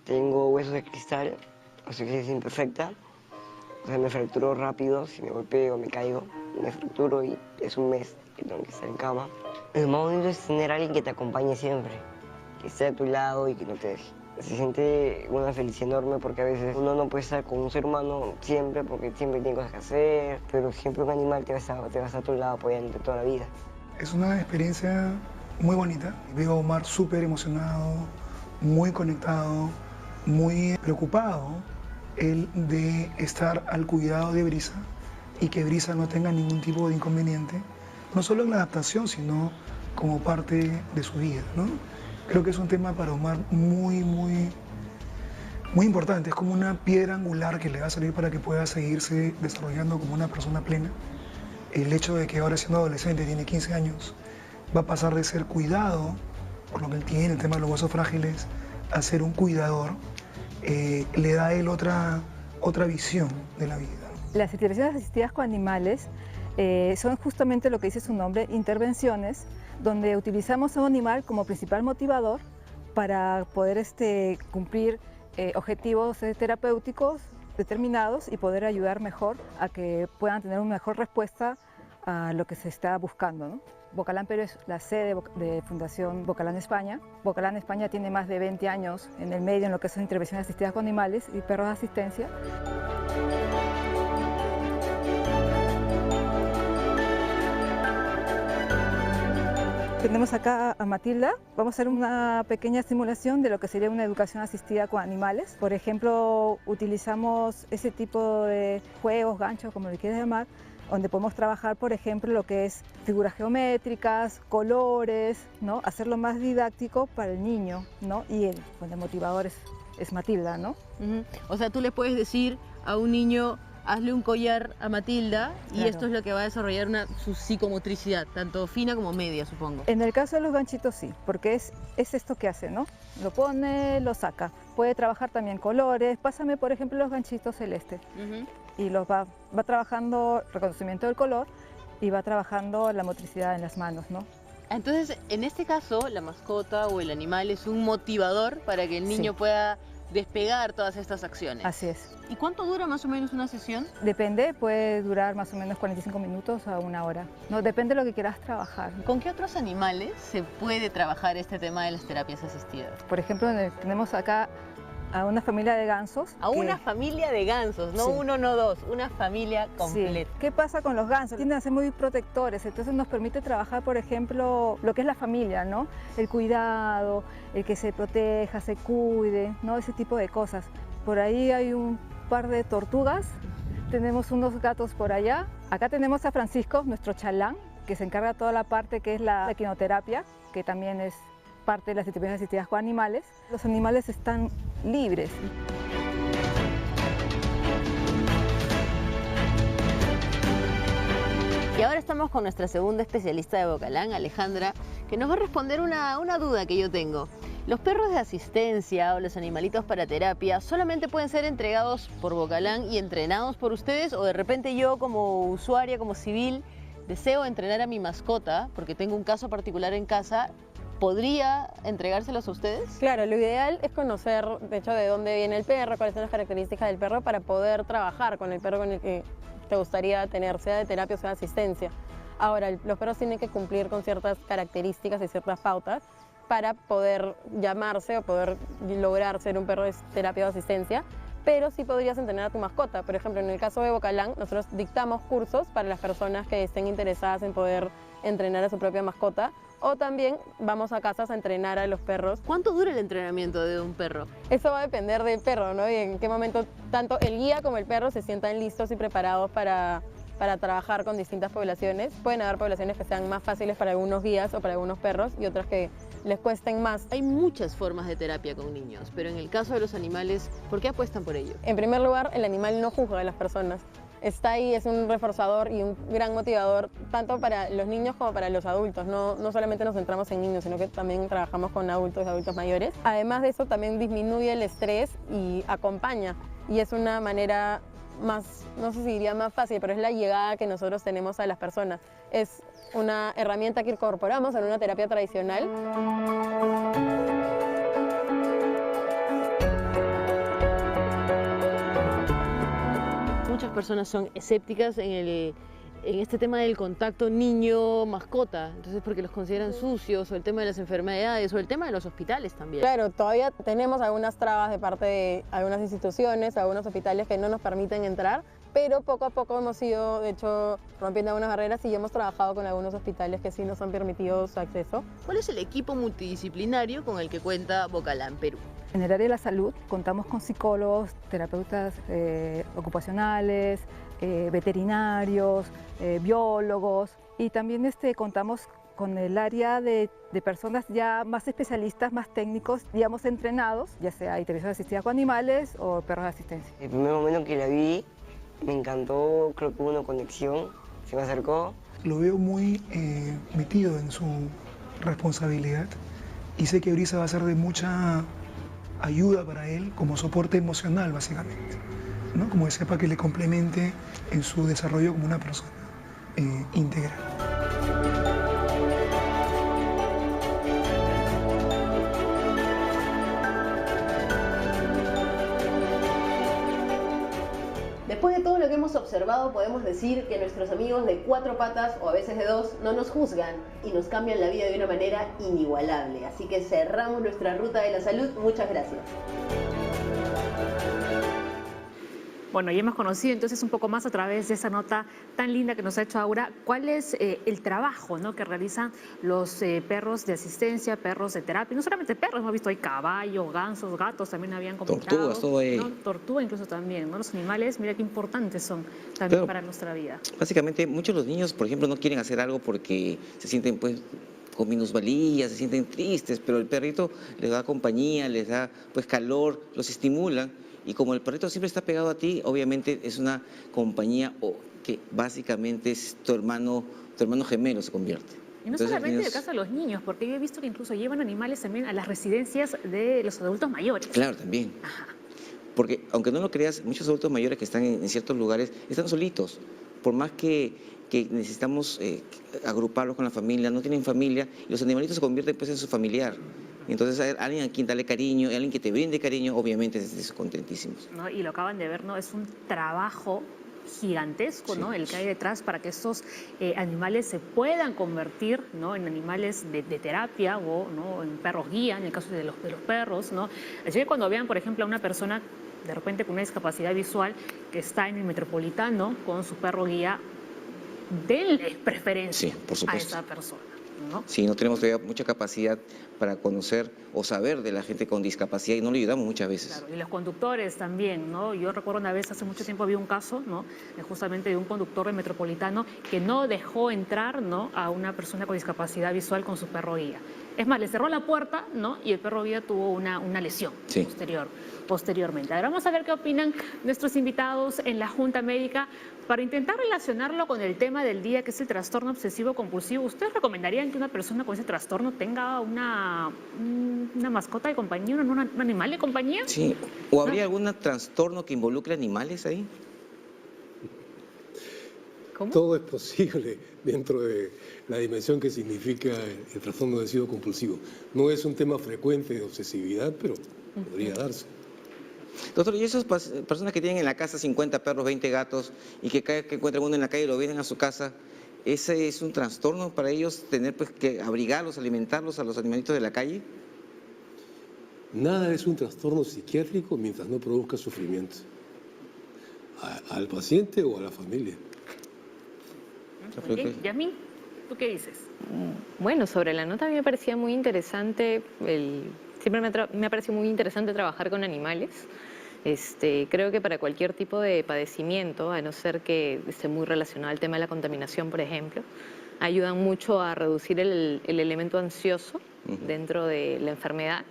tengo huesos de cristal, osteoporosis imperfecta, o sea, me fracturo rápido, si me golpeo, me caigo, me fracturo y es un mes que tengo que estar en cama. Lo más bonito es tener a alguien que te acompañe siempre, que esté a tu lado y que no te deje. Se siente una felicidad enorme porque a veces uno no puede estar con un ser humano siempre porque siempre tiene cosas que hacer, pero siempre un animal te va a estar a tu lado apoyándote toda la vida. Es una experiencia muy bonita. Veo a Omar súper emocionado, muy conectado, muy preocupado él de estar al cuidado de Brisa y que Brisa no tenga ningún tipo de inconveniente, no solo en la adaptación, sino como parte de su vida, ¿no? Creo que es un tema para Omar muy importante. Es como una piedra angular que le va a servir para que pueda seguirse desarrollando como una persona plena. El hecho de que ahora siendo adolescente, tiene 15 años, va a pasar de ser cuidado, por lo que él tiene, el tema de los huesos frágiles, a ser un cuidador, le da a él otra visión de la vida. Las intervenciones asistidas con animales son justamente lo que dice su nombre, intervenciones, donde utilizamos a un animal como principal motivador para poder cumplir objetivos terapéuticos determinados y poder ayudar mejor a que puedan tener una mejor respuesta a lo que se está buscando, ¿no? Bocalán Perú es la sede de Fundación Bocalán España. Bocalán España tiene más de 20 años en el medio en lo que son intervenciones asistidas con animales y perros de asistencia. Tenemos acá a Matilda. Vamos a hacer una pequeña simulación de lo que sería una educación asistida con animales. Por ejemplo, utilizamos ese tipo de juegos, ganchos, como le quieras llamar, donde podemos trabajar, por ejemplo, lo que es figuras geométricas, colores, ¿no? Hacerlo más didáctico para el niño, ¿no? Y el motivador es Matilda, ¿no? O sea, tú le puedes decir a un niño, hazle un collar a Matilda y Claro. esto es lo que va a desarrollar su psicomotricidad, tanto fina como media, supongo. En el caso de los ganchitos sí, porque es esto que hace, ¿no? Lo pone, lo saca. Puede trabajar también colores. Pásame, por ejemplo, los ganchitos celestes. Y los va trabajando reconocimiento del color y va trabajando la motricidad en las manos, ¿no? Entonces, en este caso, la mascota o el animal es un motivador para que el niño Sí. pueda despegar todas estas acciones. Así es. ¿Y cuánto dura más o menos una sesión? Depende, puede durar más o menos 45 minutos a una hora. No, depende de lo que quieras trabajar. ¿Con qué otros animales se puede trabajar este tema de las terapias asistidas? Por ejemplo, tenemos acá a una familia de gansos. A que- una familia de gansos, no Sí. uno, no dos, una familia Sí. completa. ¿Qué pasa con los gansos? Tienden a ser muy protectores, entonces nos permite trabajar, por ejemplo, lo que es la familia, ¿no? El cuidado, el que se proteja, se cuide, ¿no? Ese tipo de cosas. Por ahí hay un par de tortugas, tenemos unos gatos por allá. Acá tenemos a Francisco, nuestro chalán, que se encarga de toda la parte que es la equinoterapia, que también es parte de las intervenciones asistidas con animales. Los animales están libres. Y ahora estamos con nuestra segunda especialista de Bocalán, Alejandra, que nos va a responder una duda que yo tengo. ¿Los perros de asistencia o los animalitos para terapia solamente pueden ser entregados por Bocalán y entrenados por ustedes? ¿O de repente yo como usuaria, como civil, deseo entrenar a mi mascota porque tengo un caso particular en casa? ¿Podría entregárselos a ustedes? Claro, lo ideal es conocer, de hecho, de dónde viene el perro, cuáles son las características del perro para poder trabajar con el perro con el que te gustaría tener, sea de terapia o sea de asistencia. Ahora, los perros tienen que cumplir con ciertas características y ciertas pautas para poder llamarse o poder lograr ser un perro de terapia o asistencia, pero sí podrías entrenar a tu mascota. Por ejemplo, en el caso de Bocalán, nosotros dictamos cursos para las personas que estén interesadas en poder entrenar a su propia mascota, o también vamos a casas a entrenar a los perros. ¿Cuánto dura el entrenamiento de un perro? Eso va a depender del perro, ¿no? Y en qué momento tanto el guía como el perro se sientan listos y preparados para trabajar con distintas poblaciones. Pueden haber poblaciones que sean más fáciles para algunos guías o para algunos perros y otras que les cuesten más. Hay muchas formas de terapia con niños, pero en el caso de los animales, ¿por qué apuestan por ello? En primer lugar, el animal no juzga a las personas. Está ahí, es un reforzador y un gran motivador tanto para los niños como para los adultos. No solamente nos centramos en niños, sino que también trabajamos con adultos y adultos mayores. Además de eso, también disminuye el estrés y acompaña. Y es una manera más, no sé si diría más fácil, pero es la llegada que nosotros tenemos a las personas. Es una herramienta que incorporamos en una terapia tradicional. Muchas personas son escépticas en este tema del contacto niño-mascota, entonces porque los consideran sucios, o el tema de las enfermedades, o el tema de los hospitales también. Claro, todavía tenemos algunas trabas de parte de algunas instituciones, algunos hospitales que no nos permiten entrar, pero poco a poco hemos ido, de hecho, rompiendo algunas barreras y hemos trabajado con algunos hospitales que sí nos han permitido su acceso. ¿Cuál es el equipo multidisciplinario con el que cuenta Bocalán Perú? En el área de la salud contamos con psicólogos, terapeutas ocupacionales, veterinarios, biólogos y también contamos con el área de personas ya más especialistas, más técnicos, digamos entrenados, ya sea intervención asistida con animales o perros de asistencia. El primer momento que la vi, me encantó, creo que hubo una conexión, se me acercó. Lo veo muy metido en su responsabilidad y sé que Brisa va a ser de mucha ayuda para él como soporte emocional, básicamente, ¿no? Como que sepa que le complemente en su desarrollo como una persona íntegra. Después de todo lo que hemos observado, podemos decir que nuestros amigos de 4 patas, o a veces de 2, no nos juzgan y nos cambian la vida de una manera inigualable. Así que cerramos nuestra ruta de la salud. Muchas gracias. Bueno, ya hemos conocido entonces un poco más a través de esa nota tan linda que nos ha hecho Aura, cuál es el trabajo, ¿no?, que realizan los perros de asistencia, perros de terapia. No solamente perros, hemos visto ahí caballos, gansos, gatos, también habían comentado. Tortugas, todo ahí. ¿no? Tortuga incluso también, ¿no? Los animales, mira qué importantes son también para nuestra vida. Básicamente, muchos de los niños, por ejemplo, no quieren hacer algo porque se sienten, pues, con minusvalía, se sienten tristes, pero el perrito les da compañía, les da, pues, calor, los estimula. Y como el perrito siempre está pegado a ti, obviamente es una compañía que básicamente es tu hermano gemelo se convierte. Y no solamente en el caso de los niños, porque yo he visto que incluso llevan animales también a las residencias de los adultos mayores. Claro, también. Ajá. Porque aunque no lo creas, muchos adultos mayores que están en ciertos lugares están solitos. Por más que necesitamos agruparlos con la familia, no tienen familia, y los animalitos se convierten, pues, en su familiar. Entonces, alguien a quien darle cariño, alguien que te brinde cariño, obviamente es contentísimos. ¿No? Y lo acaban de ver, ¿no? Es un trabajo gigantesco, Sí, ¿no?, el que hay detrás para que estos animales se puedan convertir, ¿no?, en animales de terapia o, ¿no?, en perros guía, en el caso de los perros, ¿no? Así que cuando vean, por ejemplo, a una persona de repente con una discapacidad visual que está en el Metropolitano con su perro guía, denle preferencia por a supuesto. esa persona, ¿no? Sí, no tenemos todavía mucha capacidad para conocer o saber de la gente con discapacidad y no le ayudamos muchas veces. Claro, y los conductores también, ¿no? Yo recuerdo una vez, hace mucho tiempo, había un caso, ¿no?, justamente de un conductor del Metropolitano que no dejó entrar, ¿no?, a una persona con discapacidad visual con su perro guía. Es más, le cerró la puerta, ¿no?, y el perro guía tuvo una lesión posteriormente. Ahora vamos a ver qué opinan nuestros invitados en la Junta Médica para intentar relacionarlo con el tema del día, que es el trastorno obsesivo compulsivo. ¿Ustedes recomendarían que una persona con ese trastorno tenga una mascota de compañía, un animal de compañía? Sí, ¿o habría algún trastorno que involucre animales ahí? ¿Cómo? Todo es posible dentro de la dimensión que significa el trastorno obsesivo compulsivo. No es un tema frecuente de obsesividad, pero podría darse. Doctor, ¿y esas personas que tienen en la casa 50 perros, 20 gatos y que cada vez que encuentran uno en la calle lo vienen a su casa, ese es un trastorno para ellos tener, pues, que abrigarlos, alimentarlos a los animalitos de la calle? Nada es un trastorno psiquiátrico mientras no produzca sufrimiento al paciente o a la familia. Bien. Yasmín, ¿tú qué dices? Bueno, sobre la nota a mí me parecía muy interesante, siempre me ha parecido muy interesante trabajar con animales. Creo que para cualquier tipo de padecimiento, a no ser que esté muy relacionado al tema de la contaminación, por ejemplo, ayudan mucho a reducir el elemento ansioso dentro de la enfermedad.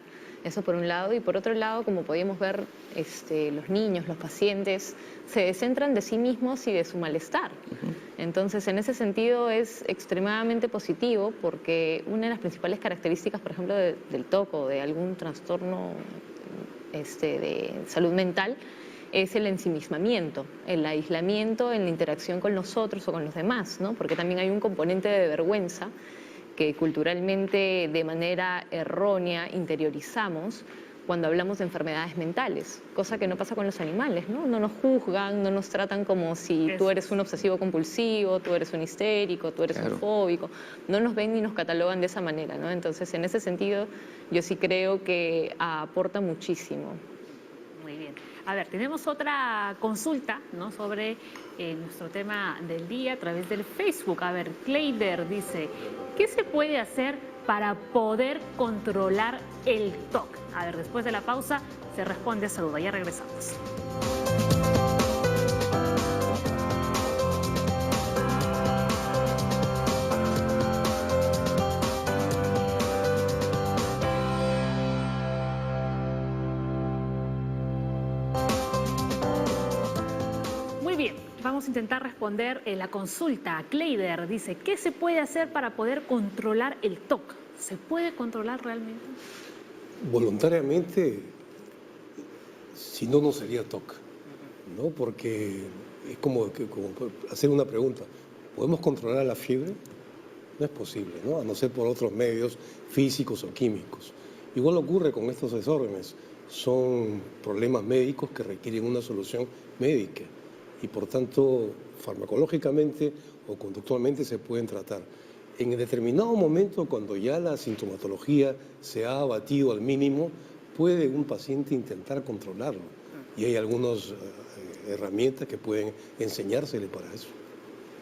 Eso por un lado, y por otro lado, como podíamos ver, los niños, los pacientes, se descentran de sí mismos y de su malestar. Entonces, en ese sentido es extremadamente positivo, porque una de las principales características, por ejemplo, del TOC o de algún trastorno de salud mental, es el ensimismamiento, el aislamiento en la interacción con los otros o con los demás, ¿no? Porque también hay un componente de vergüenza que culturalmente de manera errónea interiorizamos cuando hablamos de enfermedades mentales, cosa que no pasa con los animales, ¿no? No nos juzgan, no nos tratan como si tú eres un obsesivo compulsivo, tú eres un histérico, tú eres un fóbico, no nos ven ni nos catalogan de esa manera, ¿no? Entonces, en ese sentido, yo sí creo que aporta muchísimo. Muy bien. A ver, tenemos otra consulta, ¿no?, sobre nuestro tema del día a través del Facebook. A ver, Kleider dice, ¿qué se puede hacer para poder controlar el TOC? A ver, después de la pausa se responde a esa duda. Ya regresamos. Muy bien, vamos a intentar responder la consulta. Kleider dice, ¿qué se puede hacer para poder controlar el TOC? ¿Se puede controlar realmente? Voluntariamente, si no, no sería TOC, ¿no? Porque es como hacer una pregunta, ¿podemos controlar la fiebre? No es posible, ¿no? A no ser por otros medios físicos o químicos. Igual ocurre con estos desórdenes, son problemas médicos que requieren una solución médica. y por tanto farmacológicamente o conductualmente se pueden tratar. En determinado momento, cuando ya la sintomatología se ha abatido al mínimo, puede un paciente intentar controlarlo y hay algunas herramientas que pueden enseñársele para eso.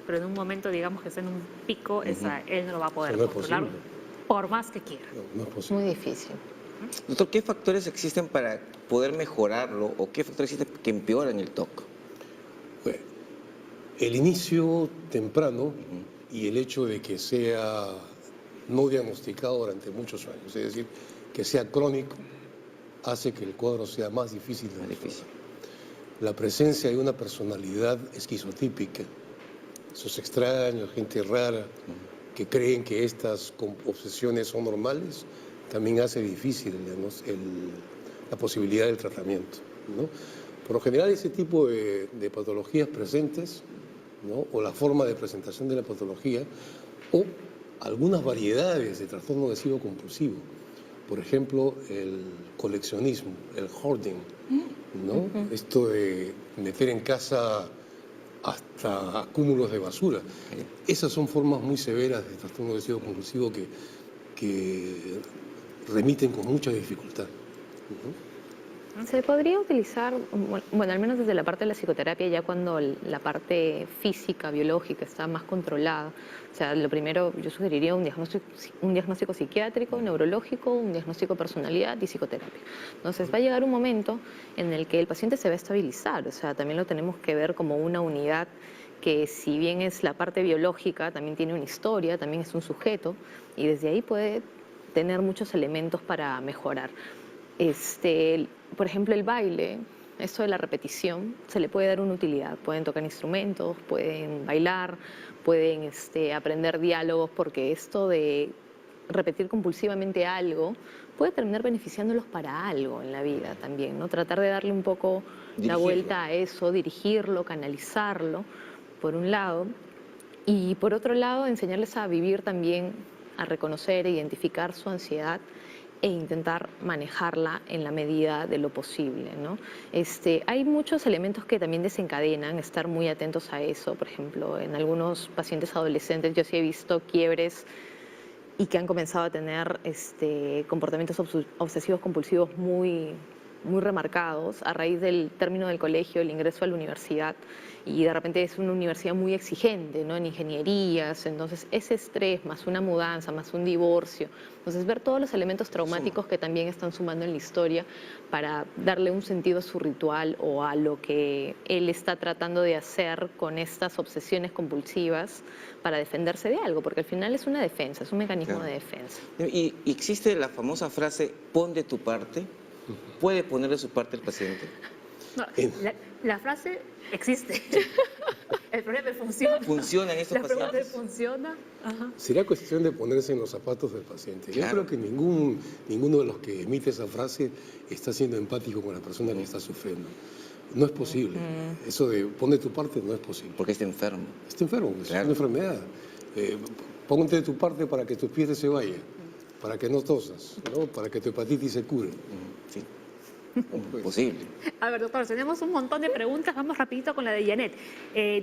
Pero en un momento, digamos que está en un pico, él no lo va a poder Eso no es controlar posible. por más que quiera. No es posible. Muy difícil. Doctor, ¿qué factores existen para poder mejorarlo o qué factores existen que empeoran el TOC? Bueno, el inicio temprano y el hecho de que sea no diagnosticado durante muchos años, es decir, que sea crónico, hace que el cuadro sea más difícil de resolver. La presencia de una personalidad esquizotípica, esos extraños, gente rara, que creen que estas obsesiones son normales, también hace difícil la posibilidad del tratamiento, ¿no? Por lo general, ese tipo de patologías presentes, ¿no? O la forma de presentación de la patología, o algunas variedades de trastorno obsesivo compulsivo. Por ejemplo, el coleccionismo, el hoarding, ¿no? Esto de meter en casa hasta acúmulos de basura. Esas son formas muy severas de trastorno obsesivo compulsivo que remiten con mucha dificultad. Se podría utilizar, bueno, al menos desde la parte de la psicoterapia, ya cuando la parte física, biológica está más controlada. O sea, lo primero, yo sugeriría un diagnóstico psiquiátrico, neurológico, un diagnóstico de personalidad y psicoterapia. Entonces va a llegar un momento en el que el paciente se va a estabilizar. O sea, también lo tenemos que ver como una unidad que, si bien es la parte biológica, también tiene una historia, también es un sujeto, y desde ahí puede tener muchos elementos para mejorar. Por ejemplo, el baile, esto de la repetición, se le puede dar una utilidad. Pueden tocar instrumentos, pueden bailar, pueden aprender diálogos, porque esto de repetir compulsivamente algo puede terminar beneficiándolos para algo en la vida también, ¿no? Tratar de darle un poco la vuelta a eso, dirigirlo, canalizarlo, por un lado. Y por otro lado, enseñarles a vivir también, a reconocer e identificar su ansiedad e intentar manejarla en la medida de lo posible, ¿no? Hay muchos elementos que también desencadenan, estar muy atentos a eso. Por ejemplo, en algunos pacientes adolescentes yo sí he visto quiebres y que han comenzado a tener comportamientos obsesivos compulsivos muy remarcados a raíz del término del colegio, el ingreso a la universidad, y de repente es una universidad muy exigente, ¿no? En ingenierías, entonces ese estrés más una mudanza, más un divorcio, entonces ver todos los elementos traumáticos que también están sumando en la historia para darle un sentido a su ritual o a lo que él está tratando de hacer con estas obsesiones compulsivas para defenderse de algo, porque al final es una defensa, es un mecanismo de defensa. Y existe la famosa frase, pon de tu parte. ¿Puede poner de su parte el paciente? No, la frase existe. El problema es funciona. ¿Funcionan estos pacientes? La pregunta es, ¿funciona? Ajá. Será cuestión de ponerse en los zapatos del paciente. Yo creo que ninguno de los que emite esa frase está siendo empático con la persona que está sufriendo. No es posible. Eso de pon de tu parte no es posible. Porque está enfermo. Está enfermo, es una enfermedad. Ponte de tu parte para que tus pies se vayan, para que no tosas, ¿no? Para que tu hepatitis se cure. Sí. Posible. A ver, doctor, tenemos un montón de preguntas. Vamos rapidito con la de Janet.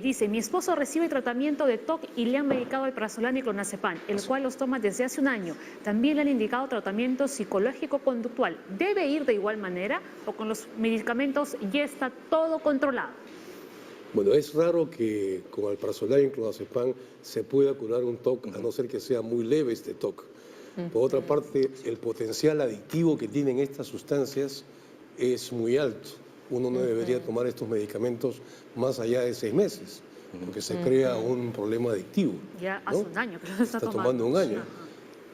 Dice, mi esposo recibe tratamiento de TOC y le han medicado el prazolam y clonazepam, el cual los toma desde hace un año. También le han indicado tratamiento psicológico-conductual. ¿Debe ir de igual manera o con los medicamentos ya está todo controlado? Bueno, es raro que con el prazolam y clonazepam se pueda curar un TOC, a no ser que sea muy leve este TOC. Por otra parte, el potencial adictivo que tienen estas sustancias es muy alto. Uno no debería tomar estos medicamentos más allá de 6 meses, porque se crea un problema adictivo. Ya hace un año, pero está tomando un año.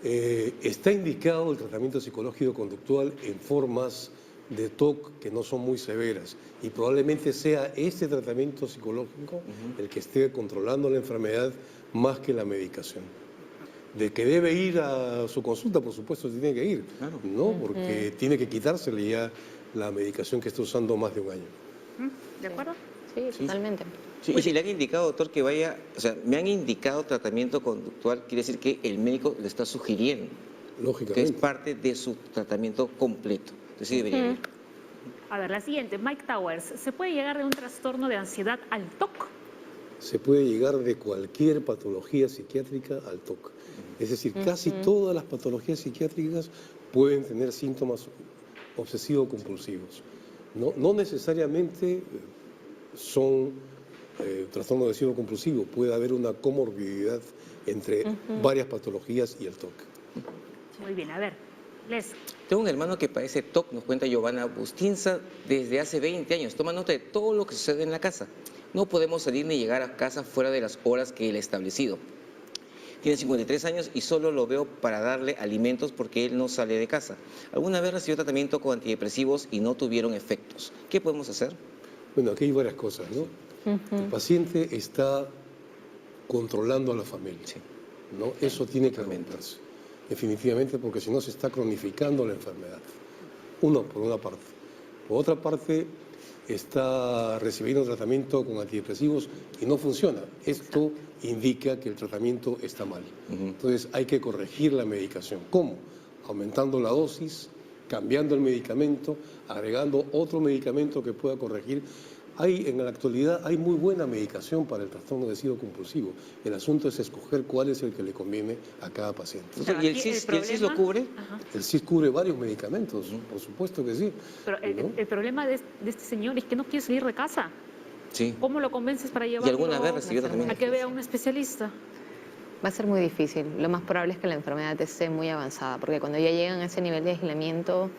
Está indicado el tratamiento psicológico-conductual en formas de TOC que no son muy severas, y probablemente sea este tratamiento psicológico el que esté controlando la enfermedad más que la medicación. De que debe ir a su consulta, por supuesto, tiene que ir, ¿no? Porque tiene que quitársele ya la medicación que está usando más de un año. ¿De acuerdo? Sí, totalmente. Sí, y si le han indicado, doctor, que vaya, o sea, me han indicado tratamiento conductual, quiere decir que el médico le está sugiriendo. Lógicamente. Que es parte de su tratamiento completo. Entonces sí debería ir. A ver, la siguiente, Mike Towers. ¿Se puede llegar de un trastorno de ansiedad al TOC? Se puede llegar de cualquier patología psiquiátrica al TOC. Es decir, casi todas las patologías psiquiátricas pueden tener síntomas obsesivo-compulsivos. No necesariamente son trastorno obsesivo-compulsivo, puede haber una comorbilidad entre varias patologías y el TOC. Muy bien, a ver, Les. Tengo un hermano que padece TOC, nos cuenta Giovanna Bustinza, desde hace 20 años. Toma nota de todo lo que sucede en la casa. No podemos salir ni llegar a casa fuera de las horas que él ha establecido. Tiene 53 años y solo lo veo para darle alimentos porque él no sale de casa. Alguna vez recibió tratamiento con antidepresivos y no tuvieron efectos. ¿Qué podemos hacer? Bueno, aquí hay varias cosas, ¿no? El paciente está controlando a la familia, ¿no? Eso tiene que aumentarse, definitivamente, porque si no se está cronificando la enfermedad. Por una parte. Por otra parte, está recibiendo tratamiento con antidepresivos y no funciona. Esto indica que el tratamiento está mal. Entonces hay que corregir la medicación. ¿Cómo? Aumentando la dosis, cambiando el medicamento, agregando otro medicamento que pueda corregir. En la actualidad hay muy buena medicación para el trastorno obsesivo compulsivo. El asunto es escoger cuál es el que le conviene a cada paciente. ¿Y el CIS lo cubre? El CIS cubre varios medicamentos, por supuesto que sí. Pero el problema de este señor es que no quiere salir de casa. Sí. ¿Cómo lo convences para llevarlo ¿Y alguna vez recibió tratamiento? a que vea a un especialista? Va a ser muy difícil. Lo más probable es que la enfermedad esté muy avanzada, porque cuando ya llegan a ese nivel de aislamiento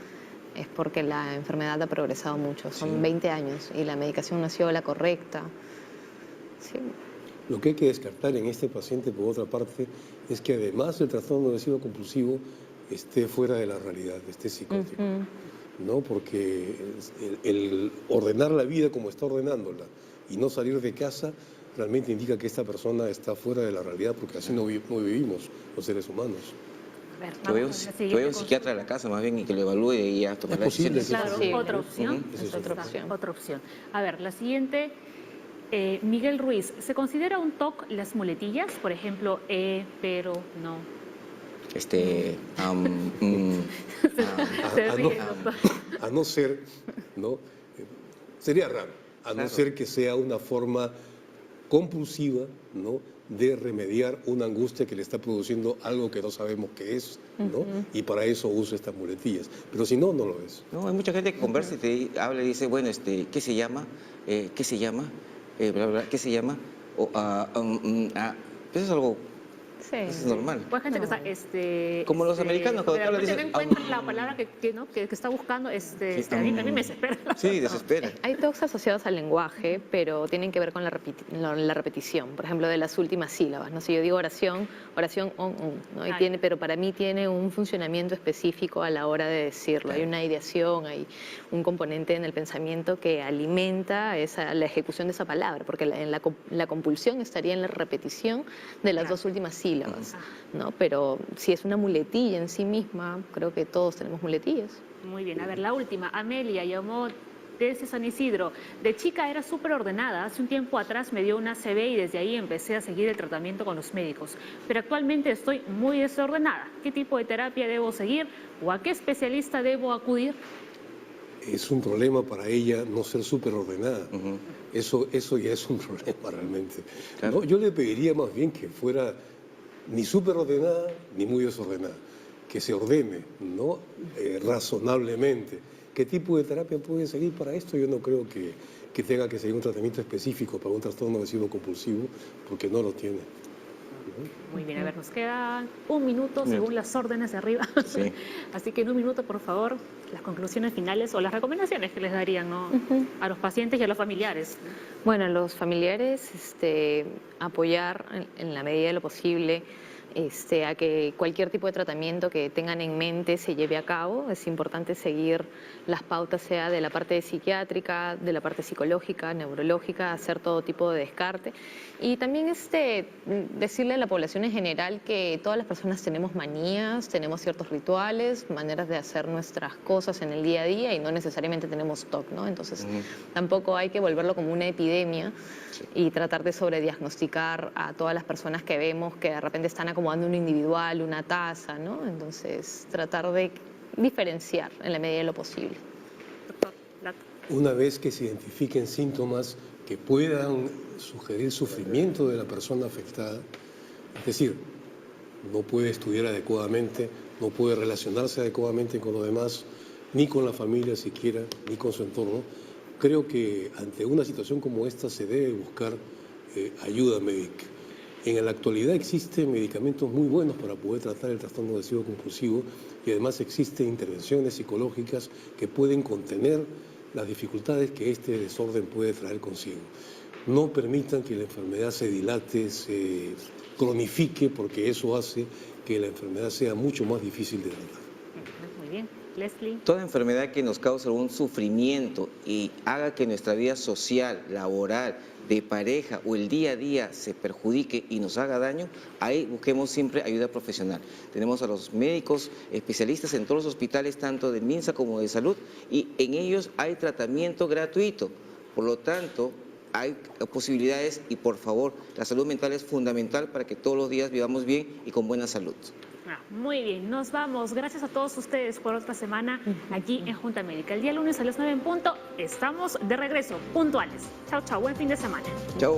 es porque la enfermedad ha progresado mucho. Son 20 años y la medicación no ha sido la correcta. Sí. Lo que hay que descartar en este paciente, por otra parte, es que además del trastorno obsesivo compulsivo esté fuera de la realidad, esté psicótico. ¿No? Porque el ordenar la vida como está ordenándola y no salir de casa realmente indica que esta persona está fuera de la realidad, porque así no vivimos los seres humanos. Que vaya un psiquiatra a la casa más bien y que lo evalúe y ya tomar la decisión. Claro, Sí. otra opción. Otra opción. A ver, la siguiente, Miguel Ruiz. ¿Se considera un TOC las muletillas? Por ejemplo, pero, no. A no ser, ¿no? Sería raro, no ser que sea una forma compulsiva, ¿no?, de remediar una angustia que le está produciendo algo que no sabemos qué es, ¿no? Y para eso uso estas muletillas. Pero si no, no lo es. No, hay mucha gente que conversa y te habla y dice, bueno, ¿qué se llama? ¿Qué se llama? Bla, bla, ¿qué se llama? Eso es algo... Sí. Eso es normal. Pues gente que está, como los americanos, cuando pero dicen, no encuentran la palabra que está buscando, a mí me desespera. Sí, desespera. Hay TOCs asociados al lenguaje, pero tienen que ver con la repetición, por ejemplo, de las últimas sílabas. No sé, yo digo oración, ¿no? Pero para mí tiene un funcionamiento específico a la hora de decirlo. Hay una ideación, hay un componente en el pensamiento que alimenta la ejecución de esa palabra, porque la compulsión estaría en la repetición de las dos últimas sílabas, ¿no? Pero si es una muletilla en sí misma, creo que todos tenemos muletillas. Muy bien, a ver, la última. Amelia llamó desde San Isidro. De chica era súper ordenada. Hace un tiempo atrás me dio una ACV y desde ahí empecé a seguir el tratamiento con los médicos. Pero actualmente estoy muy desordenada. ¿Qué tipo de terapia debo seguir o a qué especialista debo acudir? Es un problema para ella no ser súper ordenada. Eso ya es un problema realmente. Claro. ¿No? Yo le pediría más bien que fuera ni súper ordenada ni muy desordenada, que se ordene, ¿no? Razonablemente. ¿Qué tipo de terapia puede seguir para esto? Yo no creo que tenga que seguir un tratamiento específico para un trastorno obsesivo compulsivo, porque no lo tiene. Muy bien, a ver, nos queda un minuto según las órdenes de arriba. Sí. Así que en un minuto, por favor, las conclusiones finales o las recomendaciones que les darían, ¿no?, a los pacientes y a los familiares. Bueno, a los familiares apoyar en la medida de lo posible a que cualquier tipo de tratamiento que tengan en mente se lleve a cabo. Es importante seguir las pautas, sea de la parte psiquiátrica, de la parte psicológica, neurológica, hacer todo tipo de descarte. Y también decirle a la población en general que todas las personas tenemos manías, tenemos ciertos rituales, maneras de hacer nuestras cosas en el día a día y no necesariamente tenemos TOC, ¿no? Entonces tampoco hay que volverlo como una epidemia y tratar de sobrediagnosticar a todas las personas que vemos que de repente están acomodando un individual, una tasa, ¿no? Entonces tratar de diferenciar en la medida de lo posible. dato. Una vez que se identifiquen síntomas que puedan sugerir sufrimiento de la persona afectada, es decir, no puede estudiar adecuadamente, no puede relacionarse adecuadamente con los demás, ni con la familia siquiera, ni con su entorno, creo que ante una situación como esta se debe buscar ayuda médica. En la actualidad existen medicamentos muy buenos para poder tratar el trastorno obsesivo compulsivo y además existen intervenciones psicológicas que pueden contener las dificultades que este desorden puede traer consigo. No permitan que la enfermedad se dilate, se cronifique, porque eso hace que la enfermedad sea mucho más difícil de tratar. Muy bien. Leslie. Toda enfermedad que nos cause algún sufrimiento y haga que nuestra vida social, laboral, de pareja o el día a día se perjudique y nos haga daño, ahí busquemos siempre ayuda profesional. Tenemos a los médicos especialistas en todos los hospitales, tanto del MINSA como de salud, y en ellos hay tratamiento gratuito. Por lo tanto, hay posibilidades y por favor, la salud mental es fundamental para que todos los días vivamos bien y con buena salud. Muy bien, nos vamos. Gracias a todos ustedes por otra semana aquí en Junta Médica. El día lunes a las 9 en punto estamos de regreso, puntuales. Chao, chao, buen fin de semana. Chao.